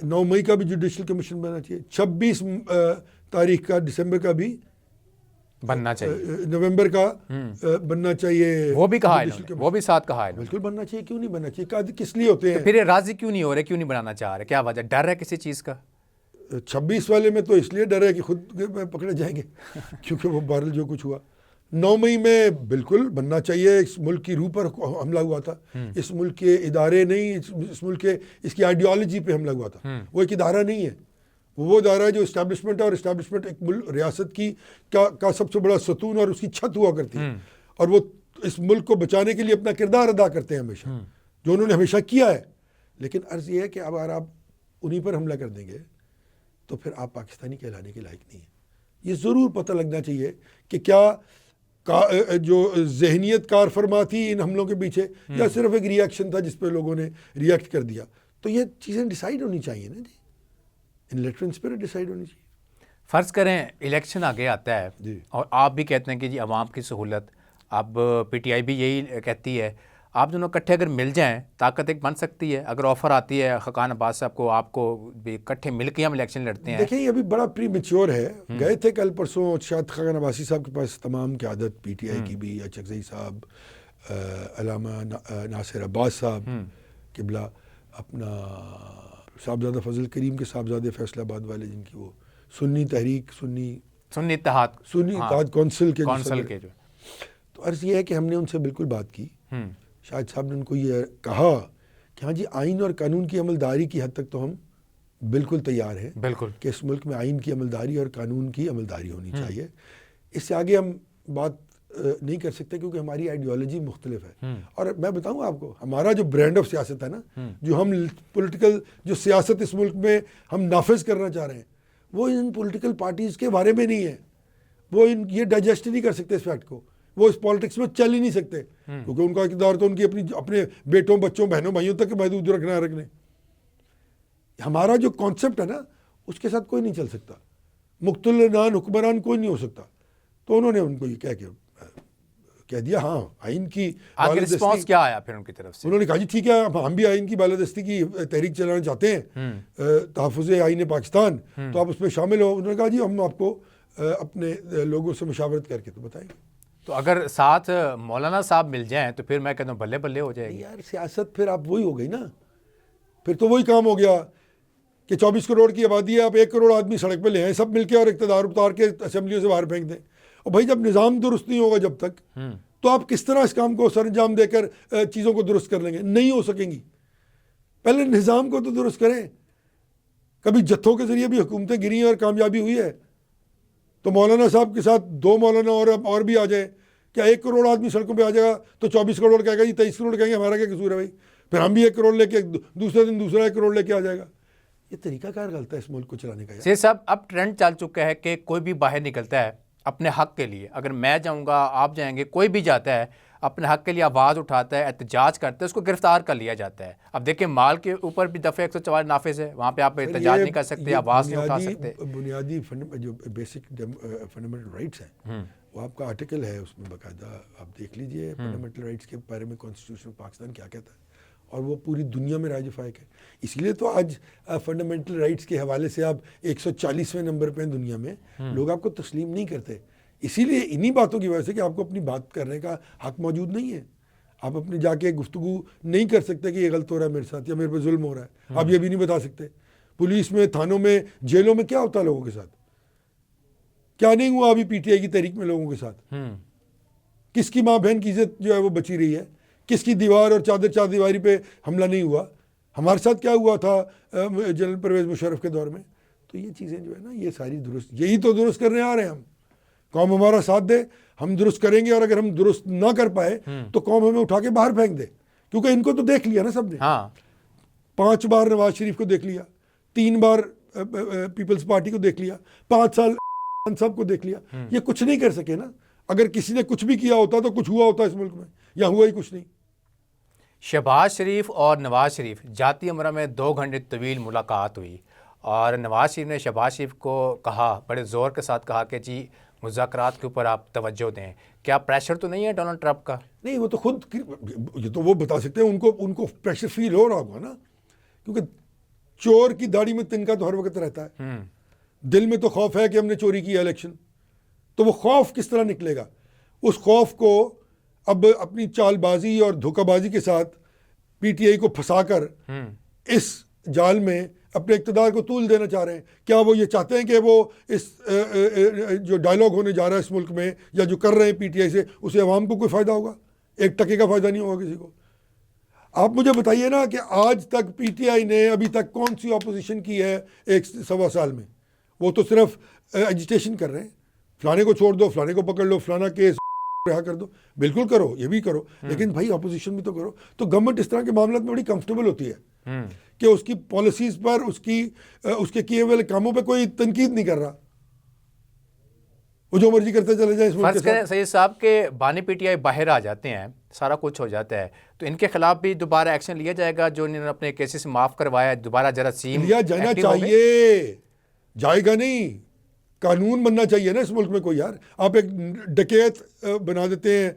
9 مئی کا بھی جوڈیشل کمیشن بننا چاہیے. 26 تاریخ کا دسمبر کا بھی بننا چاہیے، نومبر کا بننا چاہیے. وہ بھی کہا ہے، وہ بھی ساتھ کہا ہے. بالکل بننا چاہیے. کیوں نہیں بننا چاہیے؟ کس لیے ہوتے ہیں؟ پھر راضی کیوں نہیں ہو رہے، کیوں نہیں بنانا چاہ رہے؟ کیا وجہ؟ ڈر ہے کسی چیز کا؟ 26 والے میں تو اس لیے ڈر ہے کہ خود پکڑے جائیں گے کیونکہ وہ بہرحال جو کچھ ہوا 9 مئی میں بالکل بننا چاہیے. اس ملک کی روح پر حملہ ہوا تھا, اس ملک کے ادارے نہیں, اس ملک کے اس کی آئیڈیالوجی پہ حملہ ہوا تھا. وہ ایک ادارہ نہیں ہے, وہ ادارہ ہے جو اسٹیبلشمنٹ ہے, اور اسٹیبلشمنٹ ایک ریاست کی کا سب سے بڑا ستون اور اس کی چھت ہوا کرتی ہے, اور وہ اس ملک کو بچانے کے لیے اپنا کردار ادا کرتے ہیں ہمیشہ, جو انہوں نے ہمیشہ کیا ہے. لیکن عرض یہ ہے کہ اب اگر آپ انہی پر حملہ کر دیں گے تو پھر آپ پاکستانی کہلانے کے لائق نہیں ہیں. یہ ضرور پتہ لگنا چاہیے کہ کیا جو ذہنیت کار فرما تھی ان حملوں کے پیچھے, یا صرف ایک ری ایکشن تھا جس پہ لوگوں نے ری ایکٹ کر دیا. تو یہ چیزیں ڈیسائیڈ ہونی چاہیے نا جی, ان لیٹرن اسپرٹ ڈیسائیڈ ہونی چاہیے. فرض کریں الیکشن آگے آتا ہے جی, اور آپ بھی کہتے ہیں کہ جی عوام کی سہولت, اب پی ٹی آئی بھی یہی کہتی ہے, آپ دونوں اکٹھے اگر مل جائیں طاقت ایک بن سکتی ہے. اگر آفر آتی ہے خاقان عباس صاحب کو, آپ کو بھی اکٹھے مل کے ہم الیکشن لڑتے ہیں. دیکھیں یہ ابھی بڑا پری میچور ہے. گئے تھے کل پرسوں شاید خاقان عباسی صاحب کے پاس تمام قیادت پی ٹی آئی کی بھی, اچکزئی صاحب, علامہ ناصر عباس صاحب قبلہ, اپنا صاحبزادہ فضل کریم کے صاحبزادے فیصل آباد والے, جن کی وہ سنی تحریک سنی اتحاد کونسل کے جو. تو عرض یہ ہے کہ ہم نے ان سے بالکل بات کی. شاہد صاحب نے ان کو یہ کہا کہ ہاں جی آئین اور قانون کی عملداری کی حد تک تو ہم بالکل تیار ہیں, بالکل, کہ اس ملک میں آئین کی عملداری اور قانون کی عملداری ہونی چاہیے. اس سے آگے ہم بات نہیں کر سکتے کیونکہ ہماری آئیڈیالوجی مختلف ہے. اور میں بتاؤں آپ کو, ہمارا جو برانڈ آف سیاست ہے نا, جو ہم پولیٹیکل جو سیاست اس ملک میں ہم نافذ کرنا چاہ رہے ہیں, وہ ان پولیٹیکل پارٹیز کے بارے میں نہیں ہے. وہ یہ ڈائجسٹ نہیں کر سکتے اس فیکٹ کو, وہ اس پالیٹکس میں چل ہی نہیں سکتے, کیونکہ ان کا اقتدار تو ان کی اپنے بیٹوں, بچوں, بہنوں, بھائیوں تک محدود رکھنے. ہمارا جو کانسیپٹ ہے نا اس کے ساتھ کوئی نہیں چل سکتا, مقتدران حکمران کوئی نہیں ہو سکتا. تو انہوں نے ان کو یہ کہہ دیا ہاں آئین کی رسپانس کیا آیا پھر ان کی طرف سے؟ انہوں نے کہا جی ٹھیک ہے ہم بھی آئین کی بالادستی کی تحریک چلانا چاہتے ہیں, تحفظ آئین پاکستان, تو آپ اس میں شامل ہو. انہوں نے کہا جی ہم آپ کو اپنے لوگوں سے مشاورت کر کے تو بتائیں گے. تو اگر ساتھ مولانا صاحب مل جائیں تو پھر میں کہتا ہوں بلے بلے ہو جائے گی. یار سیاست پھر آپ وہی ہو گئی نا, پھر تو وہی کام ہو گیا کہ 24 کروڑ کی آبادی ہے, آپ 1 کروڑ آدمی سڑک پہ لے آئیں سب مل کے, اور اقتدار اتار کے اسمبلیوں سے باہر پھینک دیں. اور بھائی جب نظام درست نہیں ہوگا جب تک, تو آپ کس طرح اس کام کو سر انجام دے کر چیزوں کو درست کر لیں گے؟ نہیں ہو سکیں گی. پہلے نظام کو تو درست کریں. کبھی جتھوں کے ذریعے بھی حکومتیں گری ہیں اور کامیابی ہوئی ہے, تو مولانا صاحب کے ساتھ 2 مولانا اور بھی آ جائیں, کیا 1 کروڑ آدمی سڑکوں پہ آ جائے گا تو 24 کروڑ کہے گا جی 23 کروڑ کہیں گے ہمارا کیا قصور ہے بھائی, پھر ہم بھی 1 کروڑ لے کے دوسرے دن دوسرا 1 کروڑ لے کے آ جائے گا. یہ طریقہ کار غلط ہے اس ملک کو چلانے کا. سید صاحب اب ٹرینڈ چل چکا ہے کہ کوئی بھی باہر نکلتا ہے اپنے حق کے لیے, اگر میں جاؤں گا آپ جائیں گے, کوئی بھی جاتا ہے اپنے حق کے لیے آواز اٹھاتا ہے, احتجاج کرتا ہے, اس کو گرفتار کر لیا جاتا ہے. اب دیکھیں مال کے اوپر بھی دفعہ 144 نافذ ہے, وہاں پہ آپ احتجاج نہیں کر سکتے, آواز نہیں اٹھا سکتے. بنیادی جو بیسک فنڈامنٹل رائٹس ہیں وہ آپ کا آرٹیکل ہے اس میں باقاعدہ, آپ دیکھ لیجئے فنڈامنٹل رائٹس کے بارے میں کانسٹیٹیوشن پاکستان کیا کہتا ہے, اور وہ پوری دنیا میں رائج فائق ہے. اس لیے تو آج فنڈامنٹل رائٹس کے حوالے سے آپ 140ویں نمبر پہ دنیا میں, لوگ آپ کو تسلیم نہیں کرتے. اسی لیے انہی باتوں کی وجہ سے کہ آپ کو اپنی بات کرنے کا حق موجود نہیں ہے. آپ اپنی جا کے گفتگو نہیں کر سکتے کہ یہ غلط ہو رہا ہے میرے ساتھ یا میرے پہ ظلم ہو رہا ہے, آپ یہ بھی نہیں بتا سکتے. پولیس میں, تھانوں میں, جیلوں میں کیا ہوتا ہے لوگوں کے ساتھ, کیا نہیں ہوا ابھی پی ٹی آئی کی تحریک میں لوگوں کے ساتھ. کس کی ماں بہن کی عزت جو ہے وہ بچی رہی ہے, کس کی دیوار اور چار دیواری پہ حملہ نہیں ہوا. ہمارے ساتھ کیا ہوا تھا جنرل پرویز مشرف کے دور میں. تو یہ چیزیں جو ہے نا یہ ساری درست, یہی تو درست کرنے آ رہے ہیں ہم. قوم ہمارا ساتھ دے, ہم درست کریں گے, اور اگر ہم درست نہ کر پائے تو قوم ہمیں اٹھا کے باہر پھینک دے, کیونکہ ان کو تو دیکھ لیا نا سب نے. 5 بار نواز شریف کو دیکھ لیا, 3 بار پیپلز پارٹی کو دیکھ لیا, 5 سال سب کو دیکھ لیا. یہ کچھ نہیں کر سکے نا. اگر کسی نے کچھ بھی کیا ہوتا تو کچھ ہوا ہوتا اس ملک میں, یا ہوا ہی کچھ نہیں. شہباز شریف اور نواز شریف جاتی امرہ میں 2 گھنٹے طویل ملاقات ہوئی, اور نواز شریف نے شہباز شریف کو کہا, بڑے زور کے ساتھ کہا کہ جی مذاکرات کے اوپر آپ توجہ دیں. کیا پریشر تو نہیں ہے ڈونلڈ ٹرمپ کا؟ نہیں, وہ تو خود, یہ تو وہ بتا سکتے ہیں, ان کو پریشر فیل ہو رہا ہوگا نا, کیونکہ چور کی داڑھی میں تنکا تو ہر وقت رہتا ہے. دل میں تو خوف ہے کہ ہم نے چوری کی الیکشن, تو وہ خوف کس طرح نکلے گا؟ اس خوف کو اب اپنی چال بازی اور دھوکہ بازی کے ساتھ پی ٹی آئی کو پھنسا کر اس جال میں اپنے اقتدار کو طول دینا چاہ رہے ہیں. کیا وہ یہ چاہتے ہیں کہ وہ اس جو ڈائلاگ ہونے جا رہا ہے اس ملک میں یا جو کر رہے ہیں پی ٹی آئی سے, اسے عوام کو کوئی فائدہ ہوگا؟ 1% کا فائدہ نہیں ہوگا کسی کو. آپ مجھے بتائیے نا کہ آج تک پی ٹی آئی نے ابھی تک کون سی اپوزیشن کی ہے 1.25 سال میں؟ وہ تو صرف ایجیٹیشن کر رہے ہیں, فلانے کو چھوڑ دو, فلانے کو پکڑ لو, فلانا کیس رہا کر دو. بالکل کرو, یہ بھی کرو, لیکن بھائی اپوزیشن بھی تو کرو. تو گورنمنٹ اس طرح کے معاملات میں بڑی کمفرٹیبل ہوتی ہے کہ اس کی پالیسیز پر, اس کے کیے ہوئے کاموں پہ کوئی تنقید نہیں کر رہا, وہ جو مرضی کرتے چلے جائیں. فرض کریں سید صاحب کے بانی پی ٹی آئی باہر آ جاتے ہیں, سارا کچھ ہو جاتا ہے, تو ان کے خلاف بھی دوبارہ ایکشن لیا جائے گا؟ جو انہوں نے اپنے کیسز معاف کروایا ہے دوبارہ جراثیم لیا جانا چاہیے, جائے گا نہیں. قانون بننا چاہیے نا اس ملک میں کوئی. یار آپ ایک ڈکیت بنا دیتے ہیں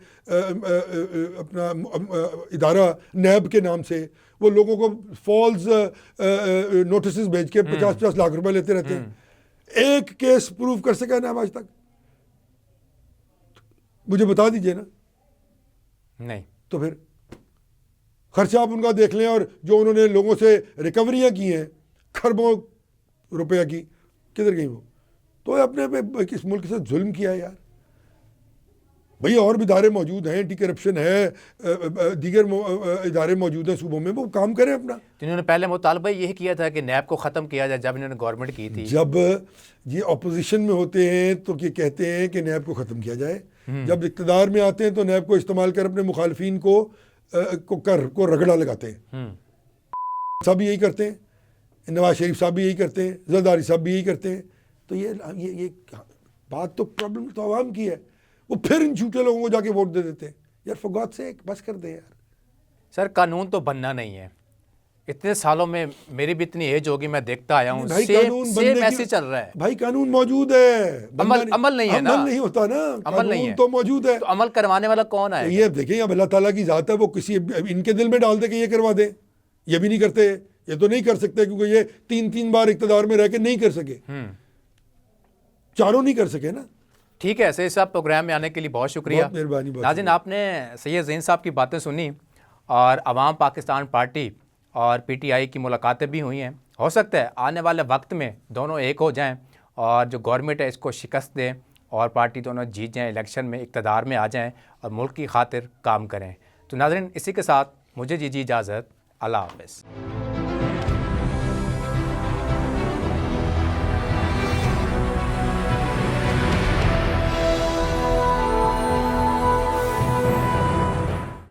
اپنا ادارہ نیب کے نام سے, وہ لوگوں کو فالز نوٹسز بھیج کے 50 لاکھ روپے لیتے رہتے ہیں. ایک کیس پروف کر سکا نیب آج تک؟ مجھے بتا دیجئے نا. نہیں تو پھر خرچہ آپ ان کا دیکھ لیں, اور جو انہوں نے لوگوں سے ریکوریاں کی ہیں کھربوں روپیہ کی, کدھر گئی وہ؟ تو اپنے پہ اس ملک سے ظلم کیا ہے یار. بھئی اور بھی ادارے موجود ہیں, اینٹی کرپشن ہے, دیگر ادارے موجود ہیں صوبوں میں, وہ کام کریں اپنا. انہوں نے پہلے مطالبہ یہی کیا تھا کہ نیب کو ختم کیا جائے جب انہوں نے گورنمنٹ کی تھی. جب یہ اپوزیشن میں ہوتے ہیں تو یہ کہتے ہیں کہ نیب کو ختم کیا جائے, جب اقتدار میں آتے ہیں تو نیب کو استعمال کر اپنے مخالفین کو رگڑا لگاتے ہیں. صاحب بھی یہی کرتے ہیں, نواز شریف صاحب بھی یہی کرتے ہیں, زرداری صاحب بھی یہی کرتے ہیں. تو یہ بات تو پرابلم تو عوام کی ہے, وہ پھر ان جھوٹے لوگوں کو جا کے ووٹ دے دیتے ہیں. یار فار گاڈ سیک بس کر دے یار. سر قانون تو بننا نہیں ہے. اتنے سالوں میں میری بھی اتنی ایج ہوگی, میں دیکھتا آیا ہوں سیم ایسے چل رہا ہے. بھائی قانون موجود ہے, عمل نہیں ہے نا, عمل نہیں ہوتا نا. عمل نہیں ہے تو موجود ہے, تو عمل کروانے والا کون ہے؟ یہ دیکھیں اب اللہ تعالیٰ کی ذات ہے, وہ کسی ان کے دل میں ڈال دے کہ یہ کروا دیں. یہ بھی نہیں کرتے, یہ تو نہیں کر سکتے کیونکہ یہ 3 بار اقتدار میں رہ کے نہیں کر سکے, چاروں نہیں کر سکے نا. ٹھیک ہے سید صاحب, پروگرام میں آنے کے لیے بہت شکریہ. بہت مہربانی. ناظرین, آپ نے سید زین صاحب کی باتیں سنی, اور عوام پاکستان پارٹی اور پی ٹی آئی کی ملاقاتیں بھی ہوئی ہیں. ہو سکتا ہے آنے والے وقت میں دونوں ایک ہو جائیں اور جو گورنمنٹ ہے اس کو شکست دیں اور پارٹی دونوں جیت جائیں, الیکشن میں اقتدار میں آ جائیں اور ملک کی خاطر کام کریں. تو ناظرین, اسی کے ساتھ مجھے دیجیے اجازت. اللہ حافظ.